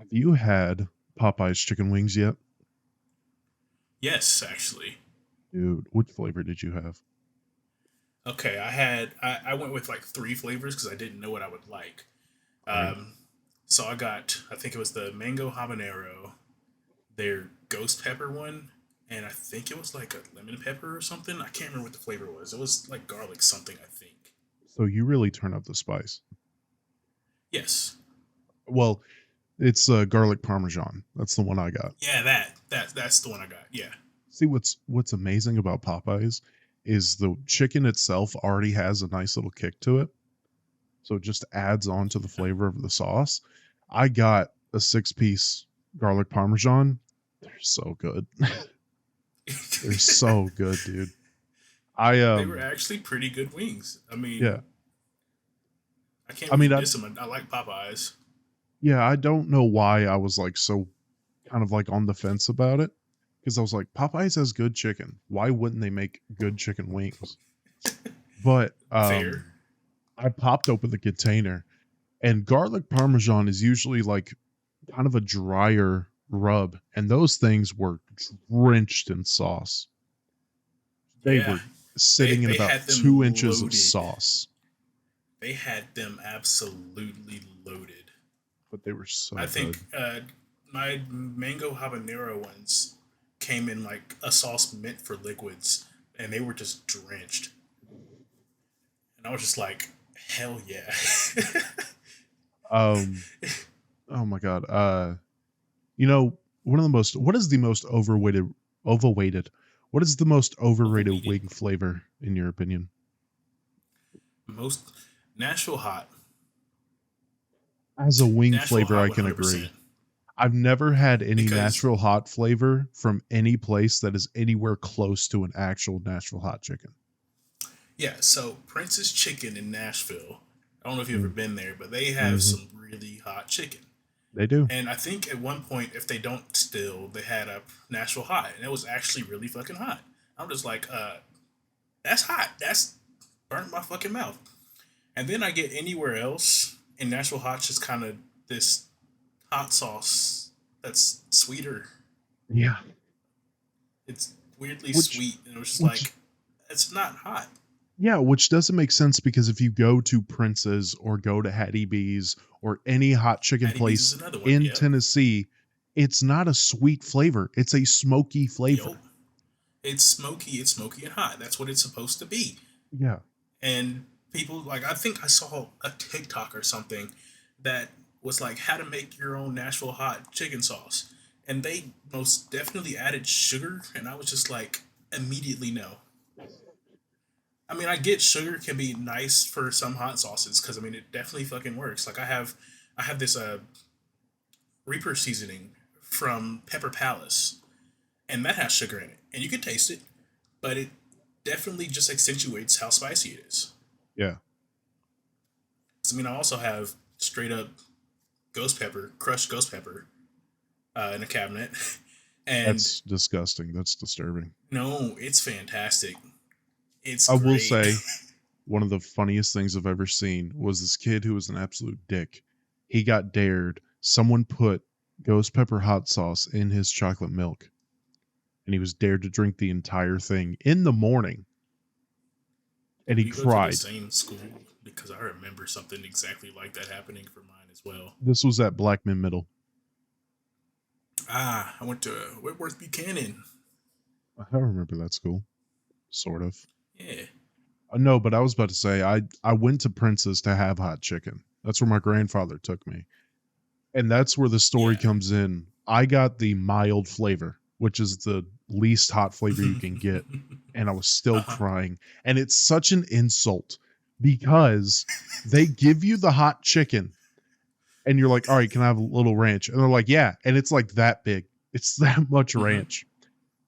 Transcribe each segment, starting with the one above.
Have you had Popeye's chicken wings yet? Yes, actually. Dude, which flavor did you have? Okay, I went with like three flavors because I didn't know what I would like. All right. Um, so I think it was the mango habanero, their ghost pepper one, and I think it was like a lemon pepper or something. I can't remember what the flavor was. It was like garlic something, I think. So you really turn up the spice. Yes. Well, it's garlic parmesan. That's the one I got. Yeah, that's the one I got. Yeah. See what's amazing about Popeyes is the chicken itself already has a nice little kick to it. So it just adds on to the flavor of the sauce. I got a 6-piece garlic parmesan. They're so good. They're so good, dude. I They were actually pretty good wings. I yeah. mean, I can't I really mean diss them. I like Popeyes. I don't know why I was like so kind of like on the fence about it because I was like, Popeyes has good chicken. Why wouldn't they make good chicken wings? But Fair. I popped open the container, and garlic parmesan is usually like kind of a drier rub, and those things were drenched in sauce. They Yeah. were They sitting in they about had 2 inches them of loaded. sauce, They had them absolutely loaded. but they were I so good. think my mango habanero ones came in like a sauce meant for liquids, and they were just drenched. And I was just like, hell yeah. Um, oh my god. What is the most overweighted, what is the most overrated Overweighted. wing flavor in your opinion? Most Nashville hot. As a wing Nashville flavor, hot I can 100%. agree. I've never had any Because, natural hot flavor from any place that is anywhere close to an actual natural hot chicken. yeah, so Prince's Chicken in Nashville, I don't know if you've ever Mm, been there, but they have hmm. some really hot chicken. They do. And I think at one point, if they don't still, they had a Nashville hot, and it was actually really fucking hot. I'm just like, that's hot. That's burnt my fucking mouth. And then I get anywhere else, and Nashville hot's just kind of this hot sauce that's sweeter. Yeah. It's weirdly Which sweet, and it was just which like, it's not hot. Yeah, which doesn't make sense because if you go to Prince's or go to Hattie B's or any hot chicken Hattie B's place is another one. in Yep. Tennessee, it's not a sweet flavor. It's a smoky Yep. flavor. It's smoky. It's smoky and hot. That's what it's supposed to be. Yeah. And people like I think I saw a TikTok or something that was like how to make your own Nashville hot chicken sauce, and they most definitely added sugar, and I was just like immediately no. I mean, I get sugar can be nice for some hot sauces because I mean it definitely fucking works. Like I have this Reaper seasoning from Pepper Palace, and that has sugar in it, and you can taste it, but it definitely just accentuates how spicy it is. Yeah. I mean, I also have straight up ghost pepper, crushed ghost pepper, in a cabinet, and That's disgusting. That's disturbing. no, it's fantastic. It's I will great. say one of the funniest things I've ever seen was this kid who was an absolute dick. He got dared. Someone put ghost pepper hot sauce in his chocolate milk, and he was dared to drink the entire thing in the morning, and Did he we go to the cried. same school? Because I remember something exactly like that happening for mine as well. This was at Blackman Middle. Ah, I went to Whitworth Buchanan. I remember that school, sort of. Yeah. No, but I was about to say I went to Prince's to have hot chicken. That's where my grandfather took me, and that's where the story Yeah. comes in. I got the mild flavor, which is the least hot flavor you can get, and I was still Uh-huh. crying. And it's such an insult because they give you the hot chicken, and you're like, "All right, can I have a little ranch?" And they're like, "Yeah," and it's like that big. It's that much Hmm. ranch.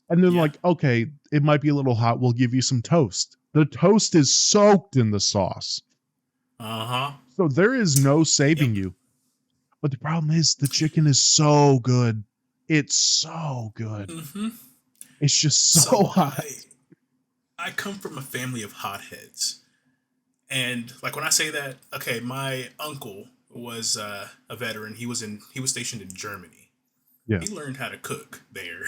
And then Yeah. like, okay, it might be a little hot. We'll give you some toast. The toast is soaked in the sauce. Uh-huh. So there is no Yep. saving you. But the problem is the chicken is so good. It's so good. Hmm. It's just so So hot. I come from a family of hotheads. And like when I say that, okay, my uncle was a veteran. He was stationed in Germany. Yeah. He learned how to cook there,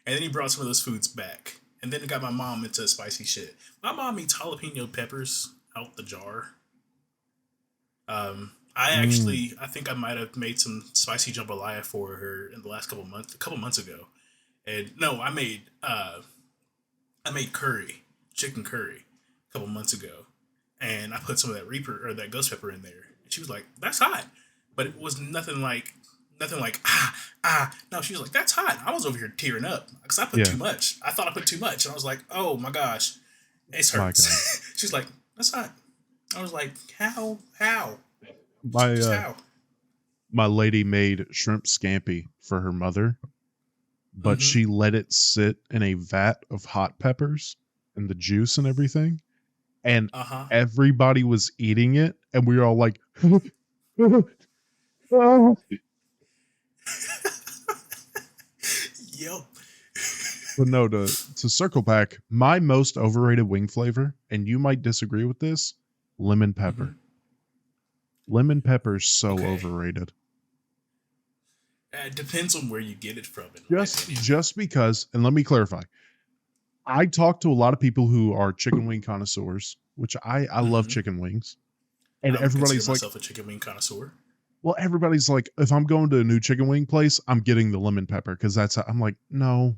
and then he brought some of those foods back. And then it got my mom into spicy shit. My mom eats jalapeno peppers out the jar. Mm, I think I might have made some spicy jambalaya for her in the last a couple months ago. And no, I made curry, chicken curry, a couple months ago, and I put some of that reaper or that ghost pepper in there. And she was like, "That's hot," but it was nothing like ah. No, she was like, "That's hot." I was over here tearing up because I put yeah. too much. I thought I put too much, and I was like, "Oh my gosh, it My God. hurts." She's like, "That's hot." I was like, "How? How? My Just how?" my lady made shrimp scampi for her mother, but Mm-hmm. she let it sit in a vat of hot peppers and the juice and everything, and Uh huh. everybody was eating it, and we were all like, Yep. but no, to circle back, my most overrated wing flavor, and you might disagree with this, lemon Mm-hmm. pepper. Lemon pepper is so Okay. overrated. It depends on where you get it from, in my Just opinion. just because, and let me clarify. I talk to a lot of people who are chicken wing connoisseurs, which I love Mm-hmm. chicken wings, and I would consider everybody's like, myself a chicken wing connoisseur. well, everybody's like, if I'm going to a new chicken wing place, I'm getting the lemon pepper because that's how, I'm like, no,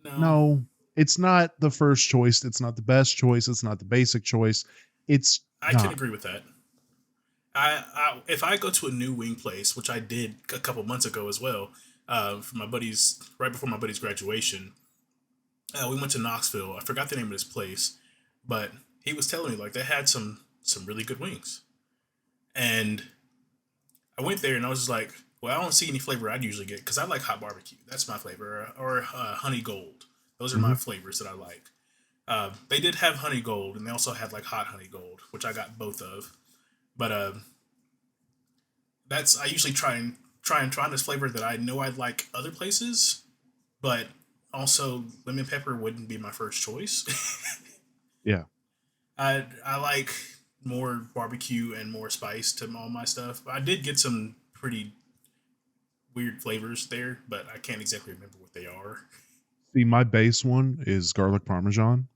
No, no, it's not the first choice. It's not the best choice. It's not the basic choice. It's I can not. agree with that. If I go to a new wing place, which I did a couple months ago as well, for my buddy's right before my buddy's graduation, we went to Knoxville. I forgot the name of this place, but he was telling me like they had some really good wings, and I went there and I was just like, well, I don't see any flavor I'd usually get because I like hot barbecue. That's my flavor, or honey gold. Those are my Mhm. flavors that I like. They did have honey gold, and they also had like hot honey gold, which I got both of. But that's I usually try this flavor that I know I'd like other places, but also lemon pepper wouldn't be my first choice. Yeah. I like more barbecue and more spice to all my stuff. I did get some pretty weird flavors there, but I can't exactly remember what they are. See, my base one is garlic parmesan.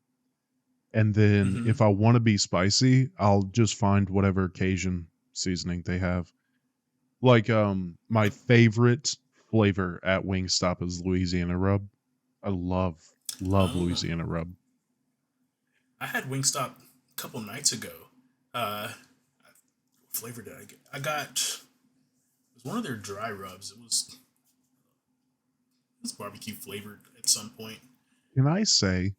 And then Mm-hmm. if I want to be spicy, I'll just find whatever Cajun seasoning they have. Like my favorite flavor at Wingstop is Louisiana rub. I love Oh, Louisiana rub. I had Wingstop a couple nights ago. What flavor did I get? I got it was one of their dry rubs. It was barbecue flavored at some point. Can I say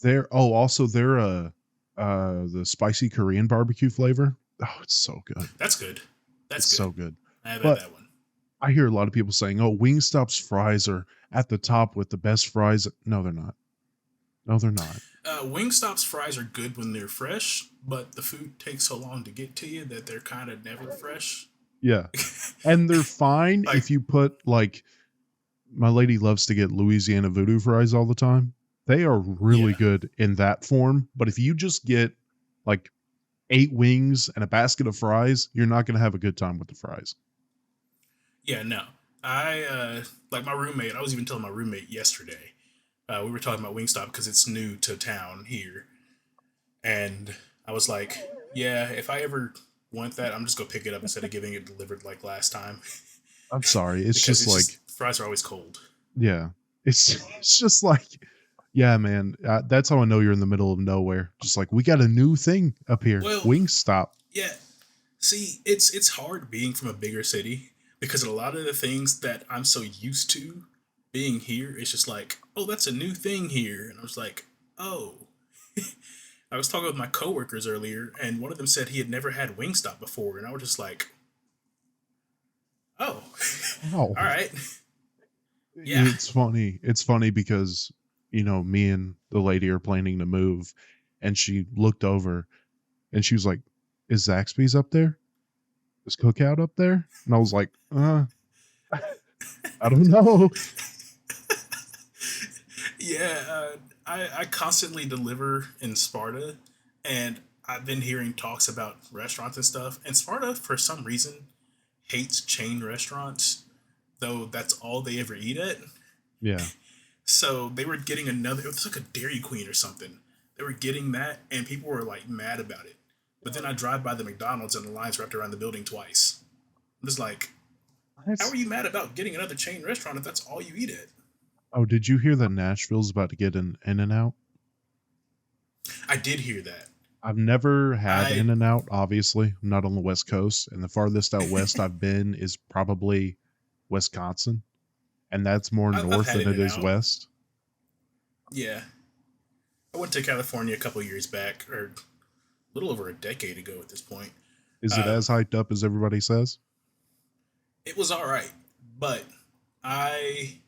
they're also they're the spicy Korean barbecue flavor. Oh, it's so good. That's good. That's It's good. so good. I have had But that one. I hear a lot of people saying, "Oh, Wingstop's fries are at the top with the best fries." No, they're not. No, they're not. Wingstop's fries are good when they're fresh, but the food takes so long to get to you that they're kind of never fresh. Yeah. And they're fine Like, if you put like my lady loves to get Louisiana voodoo fries all the time. They are really yeah, good in that form, but if you just get like 8 wings and a basket of fries, you're not going to have a good time with the fries. yeah, no. I like my roommate. I was even telling my roommate yesterday. We were talking about Wingstop because it's new to town here, and I was like, "Yeah, if I ever want that, I'm just gonna pick it up instead of getting it delivered like last time I'm sorry. It's because just it's like, just fries are always cold." yeah. It's just like, yeah, man. That's how I know you're in the middle of nowhere. Just like we got a new thing up here. Well, Wingstop. yeah. See, it's hard being from a bigger city because a lot of the things that I'm so used to being here, it's just like, oh, that's a new thing here, and I was like, oh. I was talking with my coworkers earlier, and one of them said he had never had Wingstop before, and I was just like, oh, Oh, all right, yeah, it's funny. It's funny because, me and the lady are planning to move, and she looked over and she was like, "Is Zaxby's up there? Is Cookout up there?" And I was like, I don't know." yeah. I constantly deliver in Sparta, and I've been hearing talks about restaurants and stuff, and Sparta, for some reason, hates chain restaurants, though that's all they ever eat at. Yeah. So they were getting another, it was like a Dairy Queen or something. They were getting that, and people were like mad about it. But then I drive by the McDonald's and the lines wrapped around the building twice. I'm just like, how That's, are you mad about getting another chain restaurant if that's all you eat at? oh, did you hear that Nashville's about to get an In and Out? I did hear that. I've never had I In and Out, obviously. I'm not on the West Coast, and the farthest out west I've been is probably Wisconsin, and that's more I've north had than In it and is Out. west. Yeah, I went to California a couple years back, or a little over a decade ago at this point. Is it as Um, hyped up as everybody says? it was all right, but I,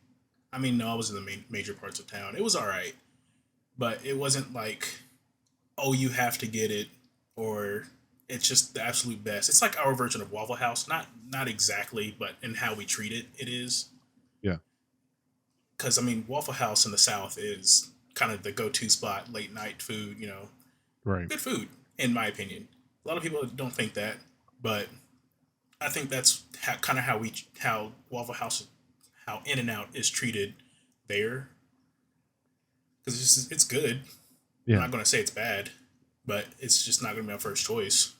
I mean, no, I was in the major parts of town. It was all right, but it wasn't like, oh, you have to get it, or it's just the absolute best. It's like our version of Waffle House, not exactly, but in how we treat it, it is. Yeah, Because I mean, Waffle House in the South is kind of the go-to spot, late night food. right. Good food, in my opinion. A lot of people don't think that, but I think that's kind of how Waffle House, how In and Out is treated there, because it's good. I'm Yeah. not going to say it's bad, but it's just not going to be my first choice.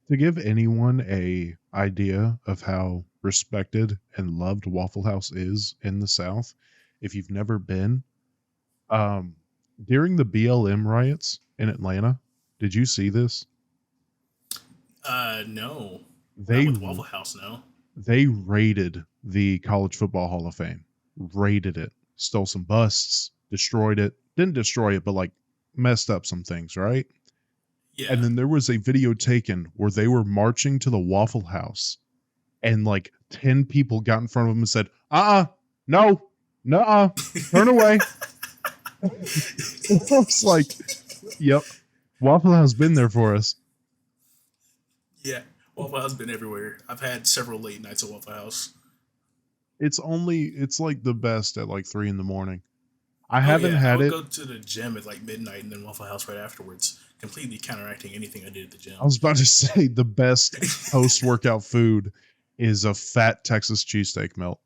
To give anyone a idea of how respected and loved Waffle House is in the South, if you've never been, um, during the BLM riots in Atlanta, did you see this? No, not They with Waffle House. No. they raided the College Football Hall of Fame, raided it, stole some busts, destroyed it, didn't destroy it, but like messed up some things, right? And Yeah. then there was a video taken where they were marching to the Waffle House, and like 10 people got in front of them and said, no, nuh turn away. It's like, yep, Waffle House been there for us. Yeah. Waffle House has been everywhere. I've had several late nights at Waffle House. It's like the best at like 3 in the morning. I Oh haven't yeah, I had would it. go to the gym at like midnight and then Waffle House right afterwards, completely counteracting anything I did at the I gym. was about to say the best post workout food is a fat Texas cheesesteak melt.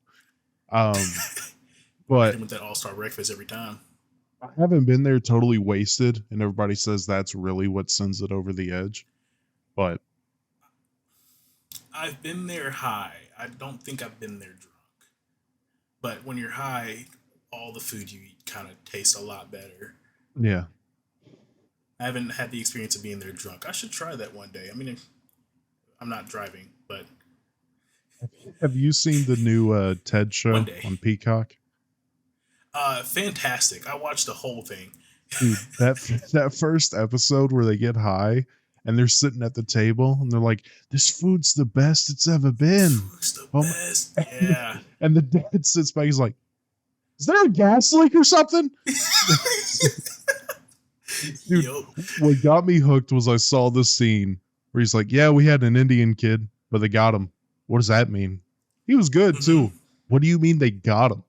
Um, Hit but him with that all star breakfast every time. I haven't been there totally wasted, and everybody says that's really what sends it over the edge. But I've been there high. I don't think I've been there drunk. But when you're high, all the food you eat kind of tastes a lot better. yeah, I haven't had the experience of being there drunk. I should try that one day. I mean, I'm not driving, but have you seen the new TED one show day. on Peacock? Fantastic. I watched the whole thing. Dude, that first episode where they get high and they're sitting at the table and they're like, "This food's the best it's ever been." Food's the Oh my, best. Yeah. and the dad sits back. He's like, "Is there a gas leak or something?" Dude, Yup. what got me hooked was I saw this scene where he's like, "Yeah, we had an Indian kid, but they got him." What does that mean? He was good Mm-hmm. too. What do you mean they got him?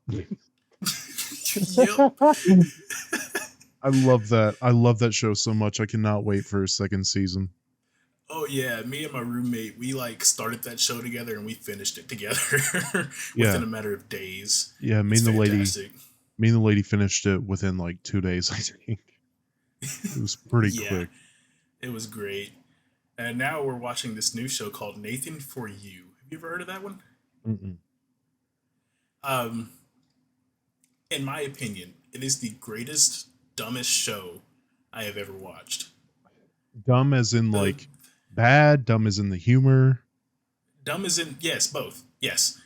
Yup. I love that. I love that show so much. I cannot wait for a second season. Oh yeah, me and my roommate, we like started that show together and we finished it together Yeah, within a matter of days. yeah. It's fantastic. Me and the lady finished it within like 2 days. I think it was pretty Yeah, quick. it was great. And now we're watching this new show called Nathan for You. Have you ever heard of that one? Mm-mm. Um, in my opinion, it is the greatest, dumbest show I have ever watched. Dumb as in The like bad. Dumb as in the humor. dumb is in yes, both. Yes.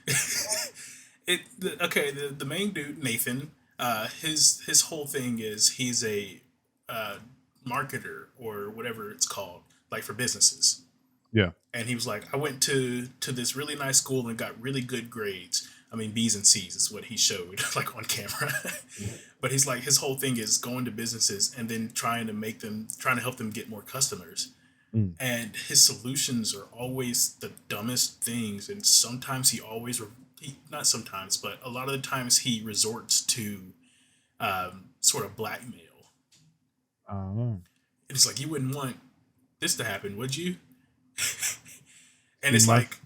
Okay, the main dude Nathan, his whole thing is he's a uh, marketer or whatever it's called, like for businesses. Yeah. And he was like, I went to this really nice school and got really good grades. I mean, B's and C's is what he showed like on camera. But he's like, his whole thing is going to businesses and then trying to help them get more customers. Mm. And his solutions are always the dumbest things. And sometimes not sometimes, but a lot of the times he resorts to sort of blackmail. Oh. And it's like, you wouldn't want this to happen, would you? And See, it's my like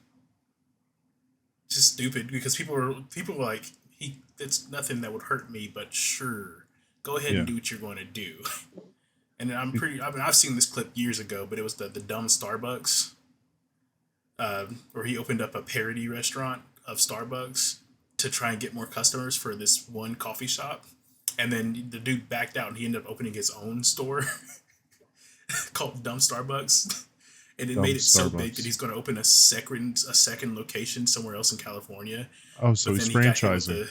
just stupid because people were like, he it's nothing that would hurt me, but sure, go ahead and yeah. do what you're going to do. And I mean, I've seen this clip years ago, but it was the dumb Starbucks, where he opened up a parody restaurant of Starbucks to try and get more customers for this one coffee shop. And then the dude backed out and he ended up opening his own store called Dumb Starbucks. And it Dumb made it so big that Starbucks. he's going to open a second location somewhere else in California. Oh, so But he's then he got hit with franchising.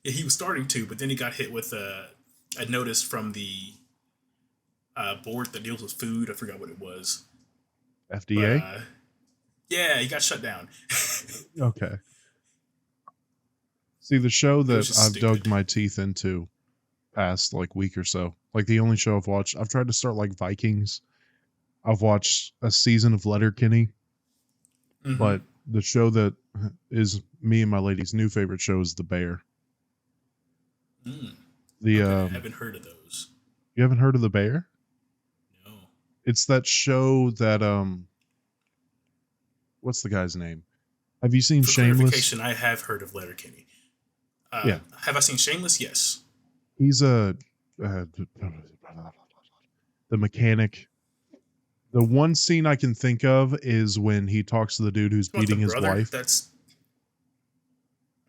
yeah, he was starting to, but then he got hit with a notice from the board that deals with food. I forgot what it was, but FDA. yeah, he got shut down. Okay. See, the show It was that just I've dug stupid. my teeth into past like week or so, like the only show I've watched, I've tried to start like Vikings. I've watched a season of Letterkenny, Mm-hmm. but the show that is me and my lady's new favorite show is The Bear. Mm. The Okay, I haven't heard of those. You haven't heard of The Bear? No. It's that show that what's the guy's name? Have you seen For Shameless? clarification, I have heard of Letterkenny. Yeah, Have I seen Shameless? Yes. he's a uh, the mechanic. The one scene I can think of is when he talks to the dude who's You talking about beating the his brother? wife. That's.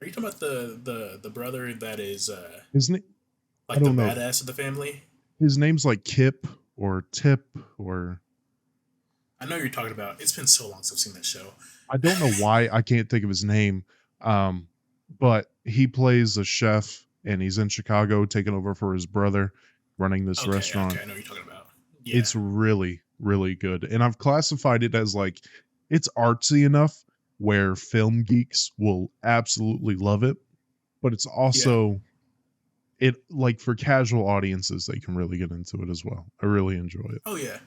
Are you talking about the brother that is His name, I like the don't know. badass of the family? His name's like Kip or Tip or I know you're talking about. It's been so long since I've seen that show. I don't know why I can't think of his name. Um, but he plays a chef and he's in Chicago taking over for his brother running this Okay, restaurant. okay, I know what you're talking about. Yeah, It's really, really good. And I've classified it as like it's artsy enough where film geeks will absolutely love it, but it's yeah. also it like for casual audiences they can really get into it as well. I really enjoy it. Oh yeah.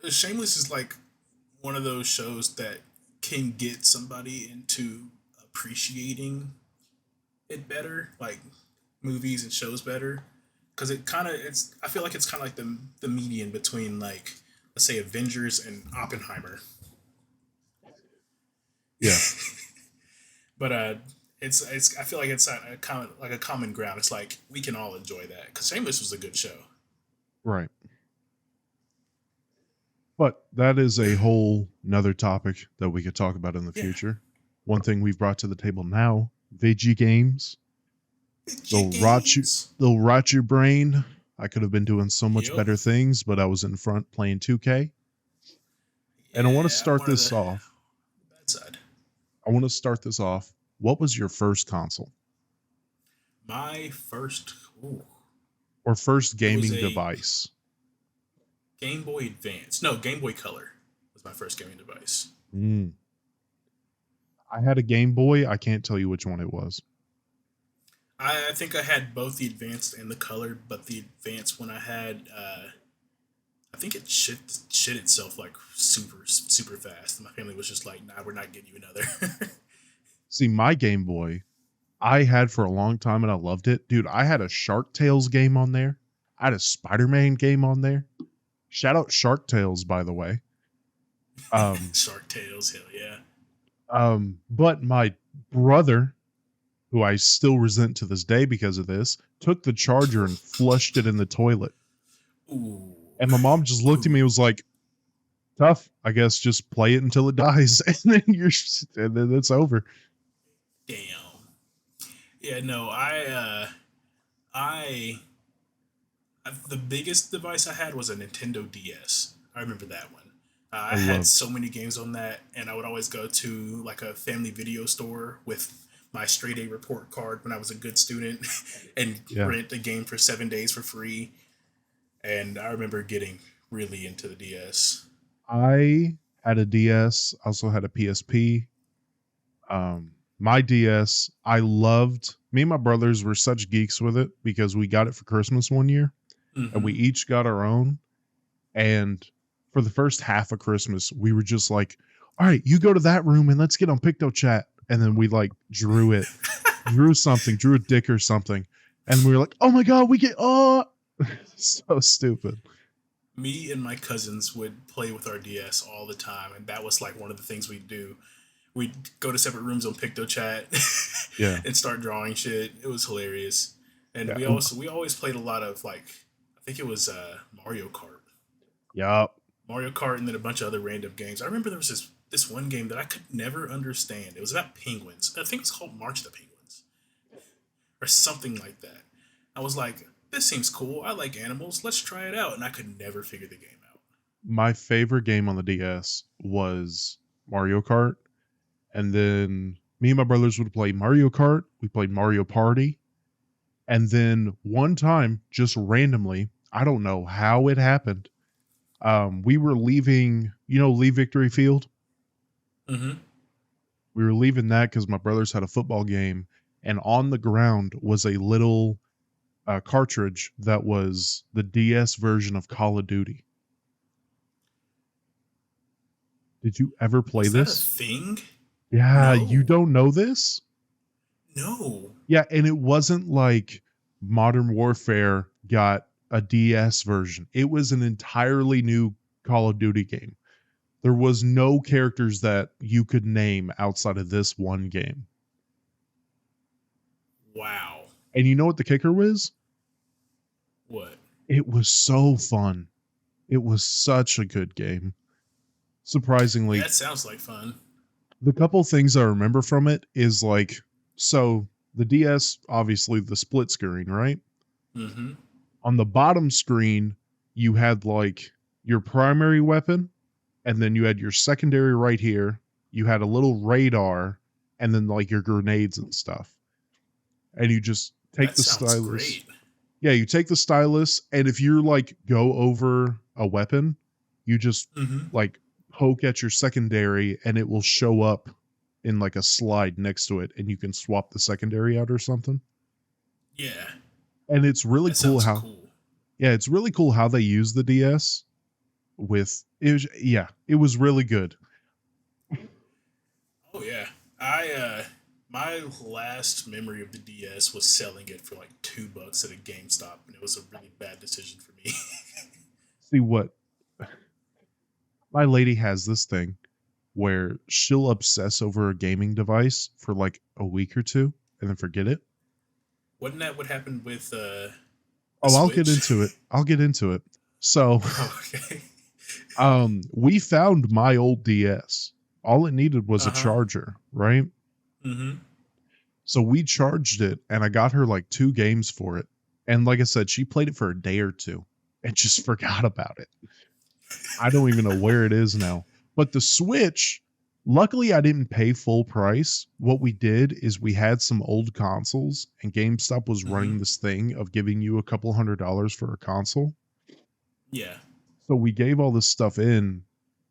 Shameless is like one of those shows that can get somebody into appreciating it better, like movies and shows better, because it's. I feel like it's kind of like the median between like let's say Avengers and Oppenheimer, Yeah, but it's. I feel like it's a common like a common ground. It's like we can all enjoy that because Shameless was a good show. right. But that is a whole another topic that we could talk about in the Yeah, future. One thing we've brought to the table now, video games. They'll rot you chickens. they'll rot your brain. I could have been doing so much Yep. better things, but I was in front playing 2K. And I want to Yeah, I'm start one of this the off. bad side. I want to start this off. What was your first console My first. Ooh, or first it was gaming a device? Game Boy Advance. No, Game Boy Color was my first gaming device. Mm. I had a Game Boy. I can't tell you which one it was. I think I had both the advanced and the color, but the advanced one I had, I think it shit itself like super fast. My family was just like, "Nah, we're not getting you another." See, my Game Boy, I had for a long time and I loved it. Dude, I had a Shark Tales game on there. I had a Spider-Man game on there. Shout out Shark Tales, by the way. Um, Shark Tales, hell yeah. but my brother, who I still resent to this day because of this, took the charger and flushed it in the toilet. Ooh, And my mom just looked at me and was like, tough. I guess just play it until it dies. And then it's over. damn. Yeah, no, I the biggest device I had was a Nintendo DS. I remember that one. I I had loved. so many games on that, and I would always go to like a family video store with my straight A report card when I was a good student, and Yeah. rent a game for 7 days for free. And I remember getting really into the DS. I had a DS, also had a PSP. My DS, I loved. Me and my brothers were such geeks with it because we got it for Christmas one year and we Mm-hmm. each got our own. And for the first half of Christmas, we were just like, all right, you go to that room and let's get on Picto Chat. And then we like drew something, drew a dick or something. And we were like, oh my God, we get, oh, so stupid. Me and my cousins would play with our DS all the time, and that was like one of the things we'd do. We'd go to separate rooms on PictoChat Yeah, and start drawing shit. It was hilarious, and yeah, we always played a lot of like I think it was Mario Kart, yeah. And then a bunch of other random games. I remember there was this one game that I could never understand. It was about penguins. I think it was called March of the Penguins or something like that. I was like, this seems cool. I like animals. Let's try it out, and I could never figure the game out. My favorite game on the DS was Mario Kart, and then me and my brothers would play Mario Kart. We played Mario Party, and then one time, just randomly, I don't know how it happened. We were leaving, leave Victory Field. Mm-hmm. We were leaving that because my brothers had a football game, and on the ground was a little cartridge that was the DS version of Call of Duty. Did you ever play Was that a this? thing? Yeah, you No, don't know this? no. Yeah, and it wasn't like Modern Warfare got a DS version. It was an entirely new Call of Duty game. There was no characters that you could name outside of this one game. Wow. And you know what the kicker was? What? It was so fun. It was such a good game. Surprisingly, That sounds like fun. the couple things I remember from it is like, so the DS, obviously the split screen, right? Mm-hmm. On the bottom screen, you had like your primary weapon, and then you had your secondary right here. You had a little radar, and then like your grenades and stuff. And you just take That the sounds stylus. great. Yeah, you take the stylus, and if you're like go over a weapon, you just Mm-hmm. like poke at your secondary, and it will show up in like a slide next to it, and you can swap the secondary out or something. Yeah, And it's really that cool sounds how, cool. yeah, it's really cool how they use the DS with it. Yeah, it was really good. Oh yeah, I my last memory of the DS was selling it for like $2 at a GameStop, and it was a really bad decision for me. See what my lady has this thing where she'll obsess over a gaming device for like a week or two and then forget it. Wasn't that what happened with the Oh, I'll get Switch? into it. I'll get into it. So, Oh, okay. we found my old DS. All it needed was Uh a huh. charger, right? Mm-hmm. So we charged it and I got her like 2 games for it. And like I said, she played it for a day or two and just forgot about it. I don't even know where it is now. But the Switch, luckily I didn't pay full price. What we did is we had some old consoles and GameStop was Mm-hmm. running this thing of giving you a couple $100 for a console. Yeah. So we gave all this stuff in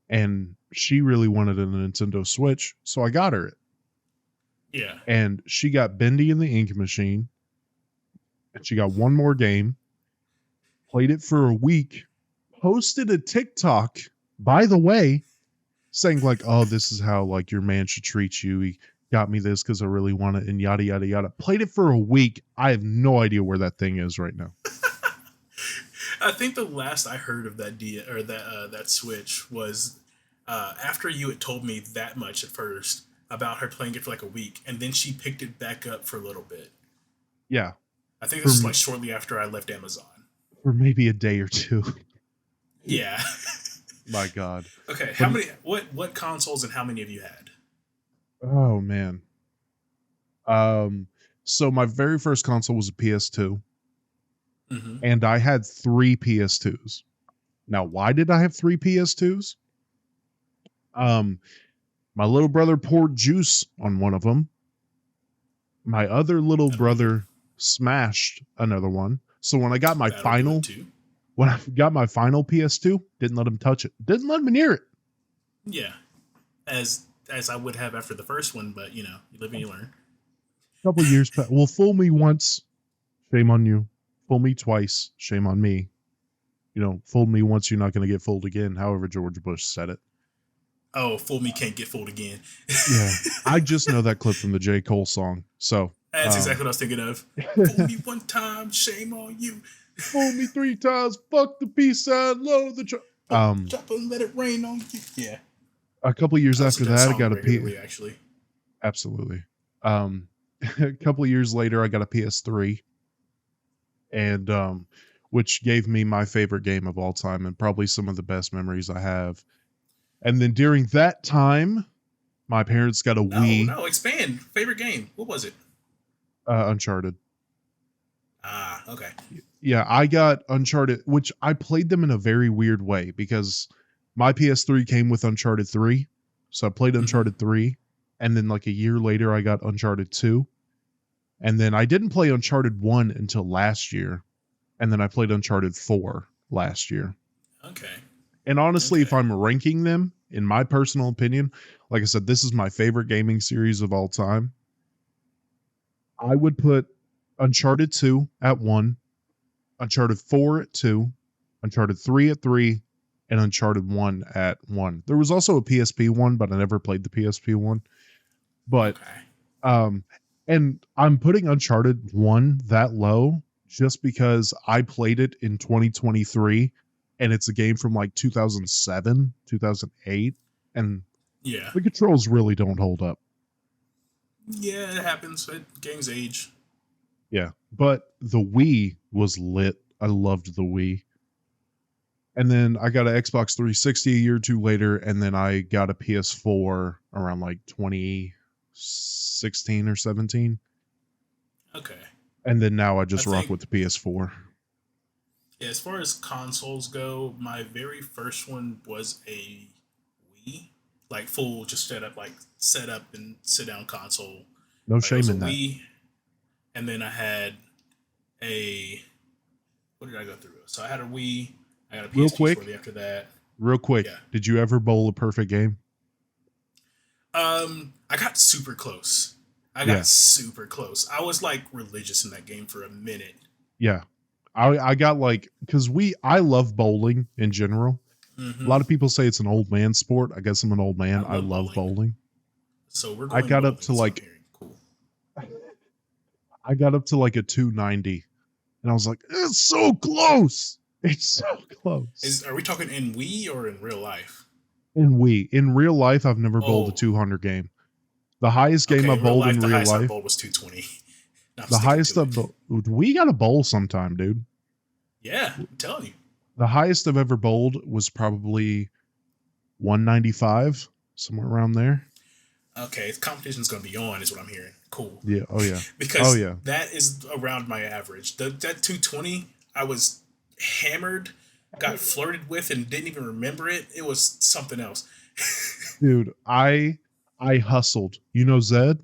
and she really wanted a Nintendo Switch, so I got her it. Yeah. And she got Bendy and the Ink Machine, and she got one more game, played it for a week, posted a TikTok, by the way, saying like, "Oh, this is how like your man should treat you. He got me this because I really want it," and yada yada yada. Played it for a week. I have no idea where that thing is right now. I think the last I heard of that that Switch was after you had told me that much at first about her playing it for like a week, and then she picked it back up for a little bit. Yeah, I think for this is like shortly after I left Amazon. for maybe a day or two. Yeah. My God, Okay. but How many? What consoles and how many have you had? oh man. Um, so my very first console was a PS2, Mm-hmm. and I had 3 PS2s. Now, why did I have 3 PS2s? Um, my little brother poured juice on one of them. My other little That'll do it. brother smashed another one. So when I got my That'll do it final, too. when I got my final PS2, didn't let him touch it. Didn't let me near it. Yeah. As I would have after the first one, but you know, you live and you learn. A couple years past. Well, fool me once, shame on you. Fool me twice, shame on me. Fool me once, you're not going to get fooled again. However, George Bush said it. Oh, fool me can't get fooled again. Yeah, I just know that clip from the J. Cole song. So, That's exactly what I was thinking of. Fool me one time, shame on you. Fool me 3 times. Fuck the peace sign. Load the truck. Drop and let it rain on you. Yeah, A couple years I listen after to that that, I song got a P. regularly. Actually, Absolutely. Um, a couple years later, I got a PS3, and which gave me my favorite game of all time and probably some of the best memories I have. And then during that time, my parents got a no, Wii, no, expand. Favorite game. What was it? Uncharted. Ah, okay. Yeah, I got Uncharted, which I played them in a very weird way because my PS3 came with Uncharted 3. So I played Mm-hmm. Uncharted 3. And then, like a year later, I got Uncharted 2. And then I didn't play Uncharted 1 until last year. And then I played Uncharted 4 last year. Okay. And honestly, if Okay. I'm ranking them, in my personal opinion, like I said, this is my favorite gaming series of all time. I would put Uncharted 2 at 1, Uncharted 4 at 2, Uncharted 3 at 3, and Uncharted 1 at 1. There was also a PSP one, but I never played the PSP one. But Okay. um and I'm putting Uncharted 1 that low just because I played it in 2023 and it's a game from like 2007, 2008 and Yeah. the controls really don't hold up. Yeah, it happens. Games age. Yeah, but the Wii was lit. I loved the Wii. And then I got an Xbox 360 a year or two later, and then I got a PS4 around like 2016 or 17. Okay. And then now I I just rock think with the PS4. yeah, as far as consoles go, my very first one was a Wii, like full, just set up and sit down console. No Like it was shame a in that. Wii, and then I had a what did I go through? So I had a Wii. I got a Real PSP quick, shortly after that. real quick. Yeah. Did you ever bowl a perfect game? I got super close. I Yeah, got super close. I was like religious in that game for a minute. yeah. I got like because I love bowling in general. A Hmm. lot of people say it's an old man sport. I guess I'm an old I man. I love love bowling. bowling. So we're I going got up bowling, to is what I'm like hearing. Cool. I got up to like a 290, and I was like, it's so close. It's so close. Are we talking in Wii or in real life? In real life, I've never bowled a Oh, 200 game. The highest game okay. I In real bowled life, in the real highest I life, bowled was 220. I'm the sticking highest to it. we got to bowl sometime, dude. Yeah, I'm telling you. The highest I've ever bowled was probably 195, somewhere around there. Okay, the competition's gonna be on, is what I'm hearing. Cool, Yeah. Oh yeah. Oh because yeah. that is around my average. That 220, I was hammered, got flirted with, and didn't even remember it. It was something else. Dude, I hustled. You know Zed,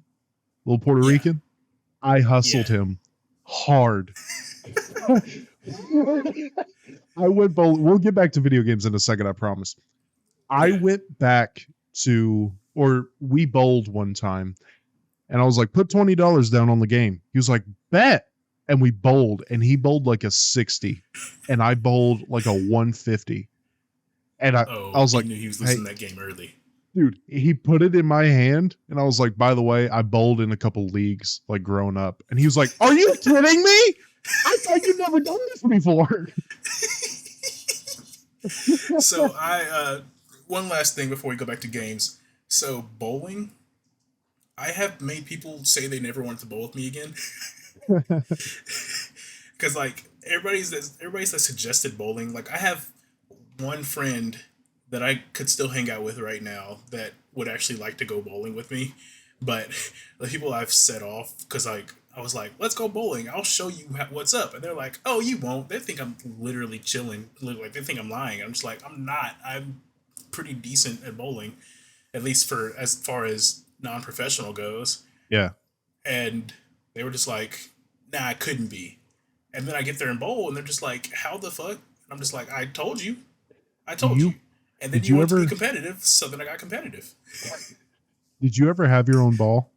little Puerto Yeah, Rican. I hustled yeah, him hard. I went bowl. We'll get back to video games in a second, I promise. I yeah. went back to, or we bowled one time, and I was like, put $20 down on the game. He was like, bet. And we bowled, and he bowled like a 60, and I bowled like a 150. And I Oh, was he like, knew he was hey, losing that game early. dude, he put it in my hand, and I was like, by the way, I bowled in a couple leagues, like growing up. And he was like, are you kidding me? I thought you'd never done this before. So one last thing before we go back to games. So bowling, I have made people say they never wanted to bowl with me again. Because like everybody's that suggested bowling. Like I have one friend that I could still hang out with right now that would actually like to go bowling with me, but the people I've set off because like I was like, let's go bowling. I'll show you what's up, and they're like, oh, you won't. They think I'm literally chilling. Like they think I'm lying. I'm just like, I'm not. I'm pretty decent at bowling, at least for as far as non-professional goes. Yeah. And they were just like, nah, I couldn't be. And then I get there and bowl, and they're just like, how the fuck? And I'm just like, I told you. I Do told you. you And then did you you want to be ever competitive, so then I got competitive. have your own ball?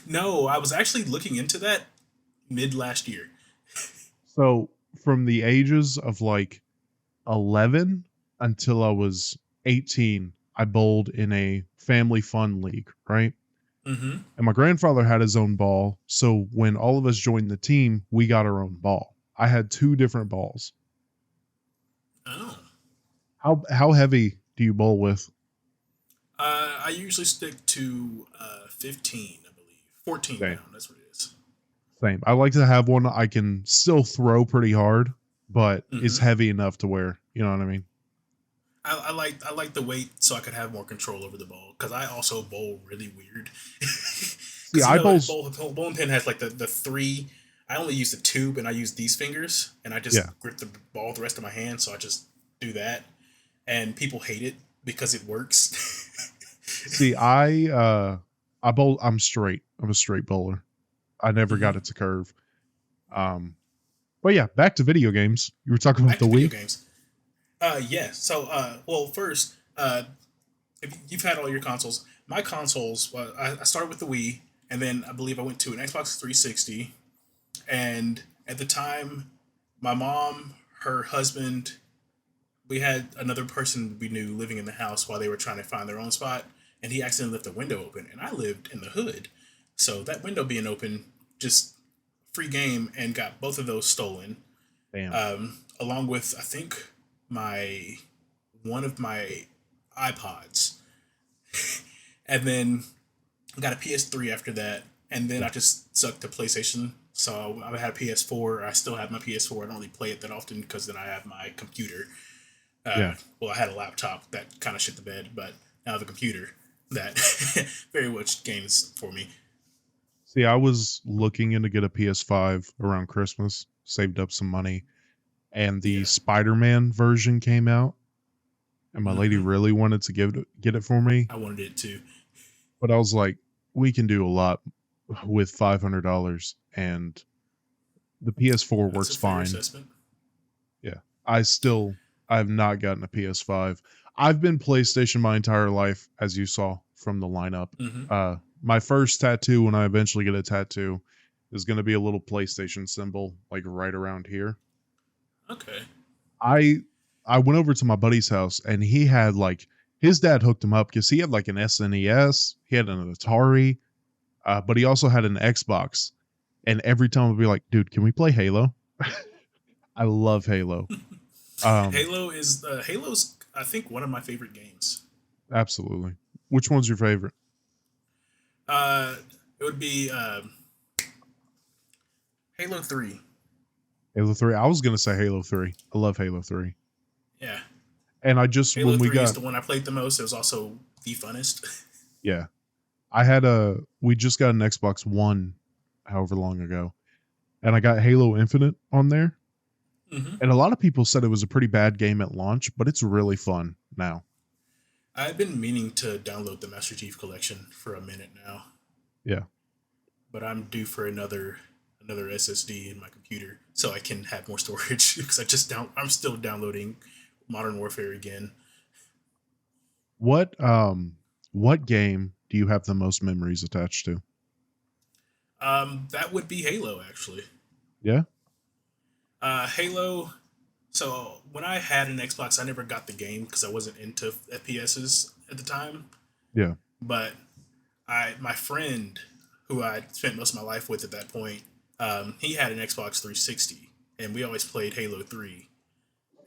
No, I was actually looking into that mid last year. So from the ages of like 11 until I was 18, I bowled in a family fun league, right? Mm-hmm. And my grandfather had his own ball. So when all of us joined the team, we got our own ball. I had two different balls. Oh. How heavy do you bowl with? I usually stick to 15, I believe. 14 Same. pound, that's what it is. Same. I like to have one I can still throw pretty hard, but is Mm-hmm. heavy enough to where, you know what I mean? I like the weight so I could have more control over the ball because I also bowl really weird. See, Because you I know, bowls. bowling pin has like the three. I only use the tube and I use these fingers and I Yeah. just grip the ball with the rest of my hand. So I just do that, and people hate it because it works. See, I bowl. I'm straight. I'm a straight bowler. I never got Hmm. it to curve. Um, but yeah, back to video games. You were talking about Back the to video Wii. games. Yeah. So, well, first, if you've had all your consoles, my consoles, I started with the Wii, and then I believe I went to an Xbox 360. And at the time, my mom, her husband, we had another person we knew living in the house while they were trying to find their own spot, and he accidentally left the window open, and I lived in the hood, so that window being open, just free game, and got both of those stolen, Damn. along with I think my one of my iPods, and then got a PS3 after that, and then Yeah. I just sucked to PlayStation. So I had a PS4. I still have my PS4. I don't really play it that often because then I have my computer. Yeah. Well, I had a laptop that kind of shit the bed, but now I have a computer that very much games for me. See, I was looking in to get a PS5 around Christmas, saved up some money, and the Yeah. Spider-Man version came out, and my lady Hmm. really wanted to get it for me, I wanted it too. but I was like, we can do a lot with $500, and the PS4 That's a works fair fine. assessment. Yeah. I have not gotten a PS5. I've been PlayStation my entire life, as you saw from the lineup. Hmm. My first tattoo, when I eventually get a tattoo, is going to be a little PlayStation symbol, like right around here. Okay. I I went over to my buddy's house, and he had like his dad hooked him up because he had like an SNES, he had an Atari, but he also had an Xbox. And every time I'd be like, dude, can we play Halo? I love Halo. Um, Halo's I think one of my favorite games. Absolutely. Which one's your favorite? Uh, it would be Halo 3. Halo 3. I was gonna say Halo 3. I love Halo 3. Yeah. And I just Halo when we 3 is got the one I played the most. It was also the funnest. yeah, I had a we just got an Xbox One however long ago, and I got Halo Infinite on there. Hmm. And a lot of people said it was a pretty bad game at launch, but it's really fun now. I've been meaning to download the Master Chief Collection for a minute now, Yeah. but I'm due for another SSD in my computer so I can have more storage because I'm still downloading Modern Warfare again. What what game do you have the most memories attached to? That would be Halo actually. Yeah? Halo. So when I had an Xbox, I never got the game because I wasn't into FPSs at the time. Yeah. But my friend, who I spent most of my life with at that point, he had an Xbox 360, and we always played Halo 3,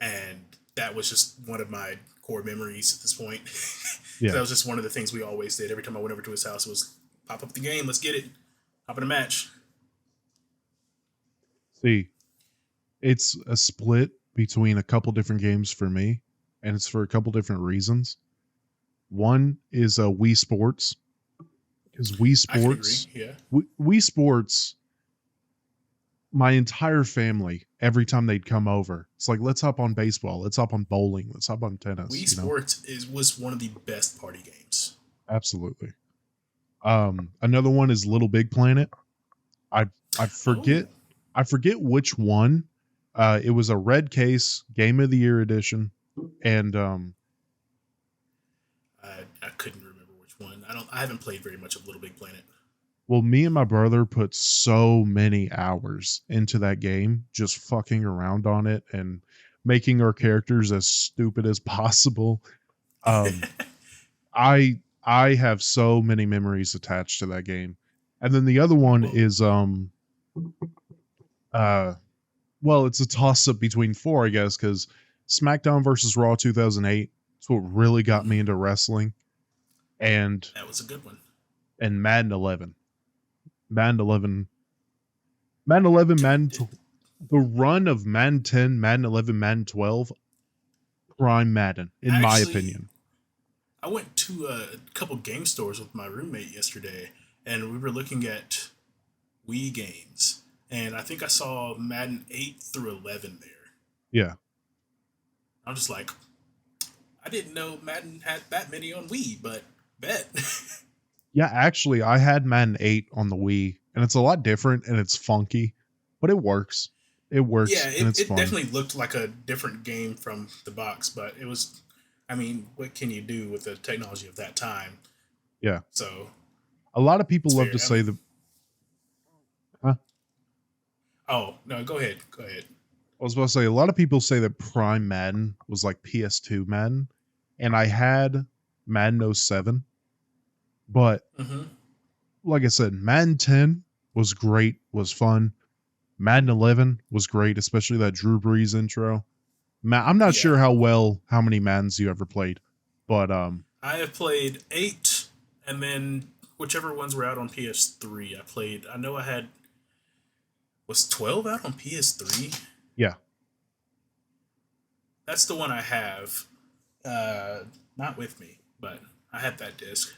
and that was just one of my core memories at this point. Yeah. That was just one of the things we always did. Every time I went over to his house, it was pop up the game, let's get it, hop in a match. See, it's a split between a couple different games for me, and it's for a couple different reasons. One is Wii Sports, because I can agree. Yeah. Wii Sports, my entire family, every time they'd come over, it's like, let's hop on baseball, let's hop on bowling, let's hop on tennis, Wii Sports was one of the best party games. Absolutely. Another one is Little Big Planet. I I Oh, forget I forget which one. It was a red case game of the year edition, and I couldn't remember which one. I haven't played very much of Little Big Planet. well, me and my brother put so many hours into that game, just fucking around on it and making our characters as stupid as possible. Um, I have so many memories attached to that game. And then the other one Well, is uh well, it's a toss up between four, I guess, because SmackDown versus Raw 2008. It's what really got Hmm. me into wrestling, and That was a good one. Madden 11, Madden 11, Madden 11, Dude, the run of Madden 10, Madden 11, Madden 12, prime Madden, in my actually, opinion. I went to a couple game stores with my roommate yesterday, and we were looking at Wii games, and I think I saw Madden 8 through 11 there. Yeah, I'm just like, I didn't know Madden had that many on Wii, but bet. yeah. Actually, I had Madden 8 on the Wii, and it's a lot different and it's funky, but it works. It Yeah, works and it, it's it fun. definitely looked like a different game from the box, but it was, I mean, what can you do with the technology of that time? Yeah, So a lot of people it's love fair. to I say mean, that. Huh? oh, no, go ahead. Go ahead. I was about to say a lot of people say that Prime Madden was like PS2 Madden, and I had Madden '07, but Hmm. like I said, Madden 10 was great, was fun. Madden 11 was great, especially that Drew Brees intro. I'm not Yeah. sure how many Maddens you ever played, but I have played 8, and then whichever ones were out on PS3, I played. I know I had, was 12 out on PS3? yeah. That's the one I have. Uh, Not with me, but I had that disc.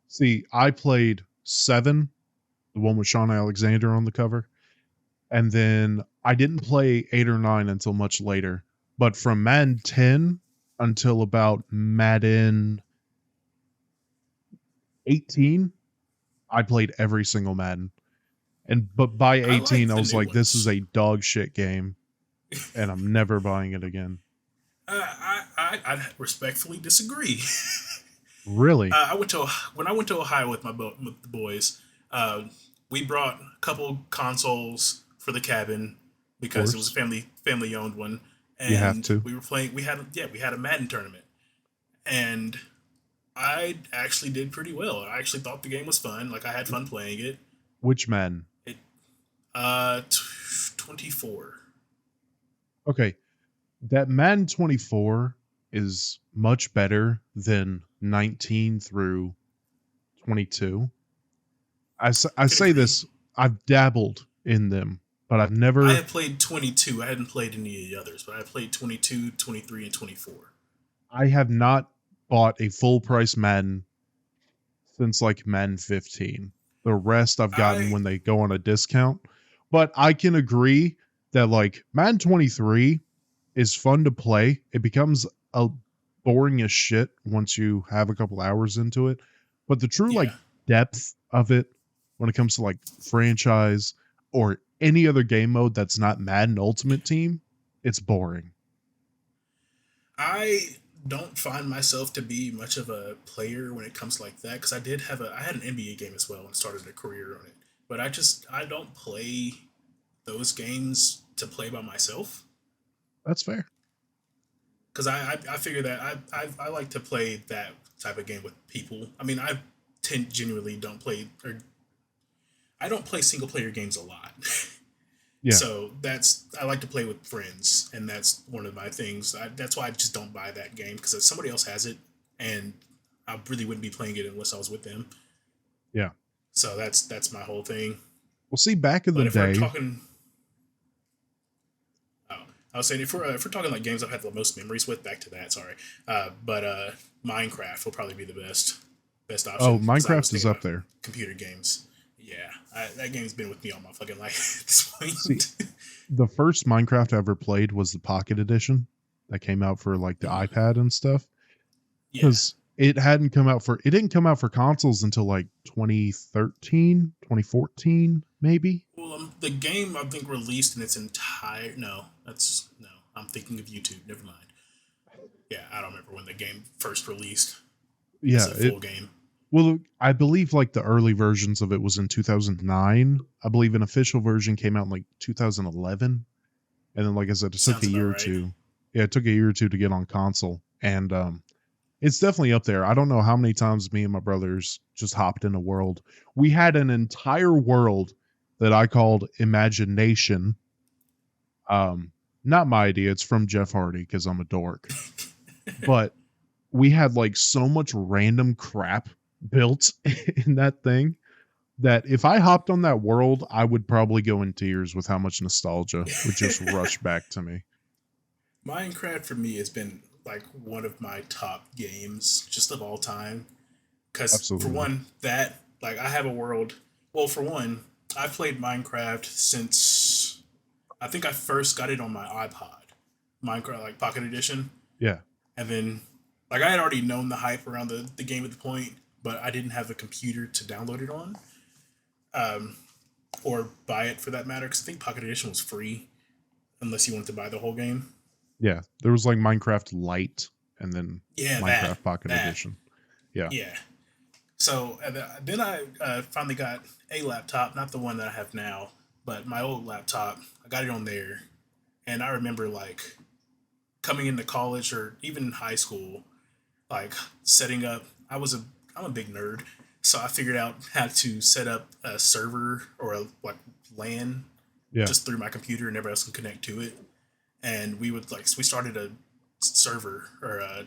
See, I played 7, the one with Sean Alexander on the cover, and then I didn't play 8 or 9 until much later. But from Madden 10 until about Madden 18, I played every single Madden. And but by I 18, like I the was new like, this is ones. a dog shit game, and I'm never buying it again. I respectfully disagree. Really? I went to When I went to Ohio with with the boys. Uh, we brought a couple consoles for the cabin Of because it was a course. family owned one, You have and to. we were playing. We had a Madden tournament, and I actually did pretty well. I actually thought the game was fun. Like I had fun playing it. Which Madden? It 24. Okay. That Madden 24 is much better than 19 through 22. I I could say agree. this, I've dabbled in them, but I've I never, have played 22. I hadn't played any of the others, but I played 22, 23, and 24. I have not bought a full price Madden since like Madden 15. The rest I've gotten I when they go on a discount. But I can agree that like Madden 23 is fun to play. It becomes a boring as shit once you have a couple hours into it. But the true like Yeah. depth of it when it comes to like franchise or any other game mode that's not Madden Ultimate Team, it's boring. I don't find myself to be much of a player when it comes like that because I had an NBA game as well and started a career on it. But I don't play those games to play by myself That's fair. because I figure that I like to play that type of game with people. I mean, genuinely don't play or I don't play single player games a lot. Yeah. So that's I like to play with friends, and that's one of my things. That's why I just don't buy that game because if somebody else has it, and I really wouldn't be playing it unless I was with them. Yeah. So that's my whole thing. Well, see, back in the But if we're day, talking, oh, I was saying if we're talking like games I've had the most memories with, back to that. Sorry, but Minecraft will probably be the best oh, option because I was Minecraft is thinking up about there. computer games. Yeah, that game's been with me all my fucking life at this See, point. the first Minecraft I ever played was the Pocket Edition that came out for like the Mm, iPad and stuff yeah. because it didn't come out for consoles until like 2013, 2014, maybe. Well, the game I think released in its entire no, that's no. I'm thinking of YouTube. Never mind. Yeah, I don't remember when the game first released as Yeah, a it full game. well I believe like the early versions of it was in 2009. I believe an official version came out in like 2011, and then like I said it took a Sounds about year or right. two. Yeah, it took a year or two to get on console, and it's definitely up there. I don't know how many times me and my brothers just hopped in a world. We had an entire world that I called imagination, Um, Not my idea. It's from Jeff Hardy because I'm a dork. But we had like so much random crap built in that thing that if I hopped on that world, I would probably go in tears with how much nostalgia would just rush back to me. Minecraft for me has been like one of my top games just of all time. Because for Absolutely. one, that like I have a world. Well, for one, I've played Minecraft since I think I first got it on my iPod, Minecraft like Pocket Edition, Yeah. and then like I had already known the hype around the game at the point, but I didn't have a computer to download it on, or buy it for that matter. Because I think Pocket Edition was free unless you wanted to buy the whole game. Yeah. There was like Minecraft Lite and then Yeah, Minecraft Pocket that Edition. Yeah. yeah. So then I finally got a laptop, not the one that I have now, but my old laptop. I got it on there, and I remember like coming into college or even high school, like setting up. I'm a big nerd, so I figured out how to set up a server or a like LAN Yeah. just through my computer, and everybody else can connect to it. And we started a server or a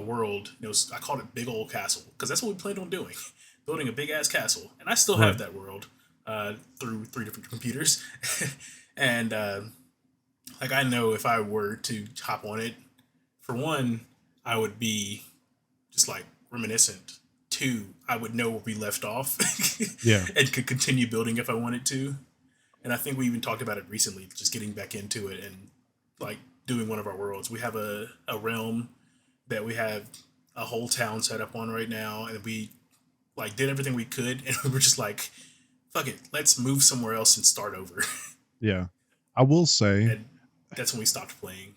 world. It was I called it Big Old Castle because that's what we planned on doing, building a big ass castle. And I still Right. have that world through three different computers, and like I know if I were to hop on it, for one, I would be just like reminiscent. Two, I would know where we left off Yeah. and could continue building if I wanted to. And I think we even talked about it recently, just getting back into it and like doing one of our worlds. We have a realm that we have a whole town set up on right now, and we like did everything we could, and we were just like, "Fuck it, let's move somewhere else and start over." Yeah. I will say, And that's when we stopped playing,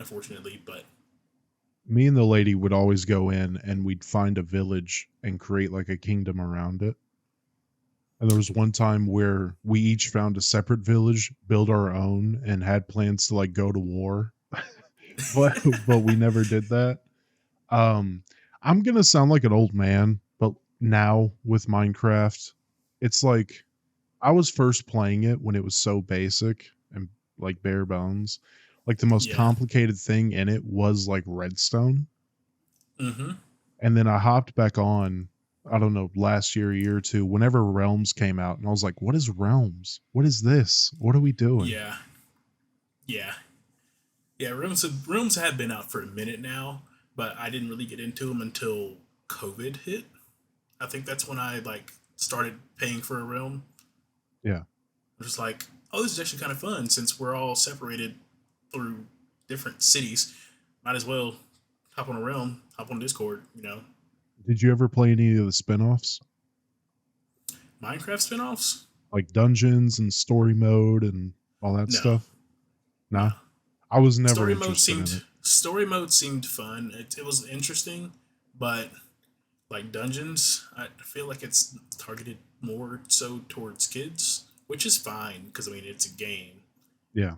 unfortunately. But me and the lady would always go in and we'd find a village and create like a kingdom around it. And there was one time where we each found a separate village, build our own, and had plans to like go to war, but we never did that. Um, I'm gonna sound like an old man, but now with Minecraft, it's like I was first playing it when it was so basic and like bare bones. Like the most yeah, complicated thing in it was like redstone. mm-hmm. And then I hopped back on, I don't know, last year, a year or two, whenever Realms came out, and I was like, what is Realms? What is this? What are we doing? Yeah, yeah, yeah. Rooms have been out for a minute now, but I didn't really get into them until COVID hit. I think that's when I like started paying for a realm. Yeah. I was like, oh, this is actually kind of fun since we're all separated through different cities. Might as well hop on a realm, hop on Discord. Did you ever play any of the spin-offs? Minecraft spinoffs? Like dungeons and story mode and all that No, stuff? no. No. I was never interested in it. Story mode seemed fun. It was interesting, but like dungeons, I feel like it's targeted more so towards kids, which is fine because I mean it's a game. Yeah.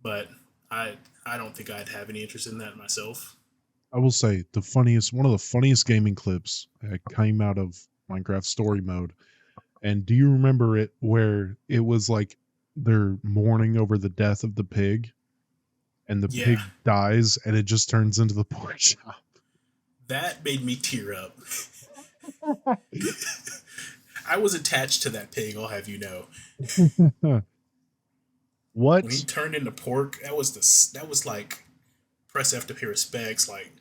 But I I don't think I'd have any interest in that myself. I will say one of the funniest gaming clips came out of Minecraft story mode. And do you remember it where it was like they're mourning over the death of the pig and the Yeah, pig dies and it just turns into the pork chop? that made me tear up. I was attached to that pig. I'll have you know. When he What? turned into pork, that was like press F to pay respects, like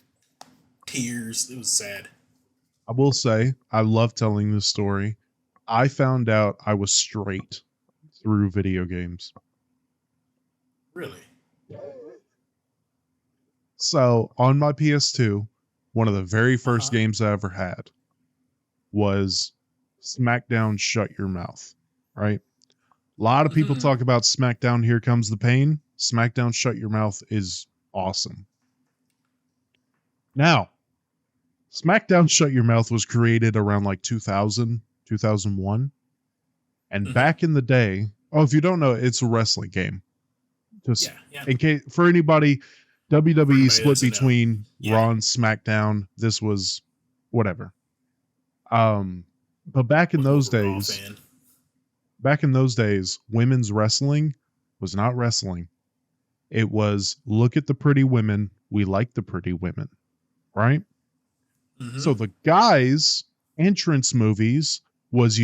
tears. It was sad. I will say, I love telling this story. I found out I was straight through video games. Really. So on my PS2, one of the very Uh first huh. games I ever had was SmackDown Shut Your Mouth, right? A lot of people Hmm. talk about SmackDown Here Comes the Pain. SmackDown Shut Your Mouth is awesome. Now, SmackDown Shut Your Mouth was created around like 2000, 2001. And Hmm. back in the day, oh, if you don't know, it's a wrestling game. Just Yeah. Yeah. in case for anybody, For WWE anybody that split doesn't know. between Yeah. Raw and SmackDown. This was whatever. Um, but back in Was more of those a Raw days, fan. back in those days, women's wrestling was not wrestling. It was look at the pretty women. We like the pretty women, right? Mm-hmm. So the guys' entrance movies was,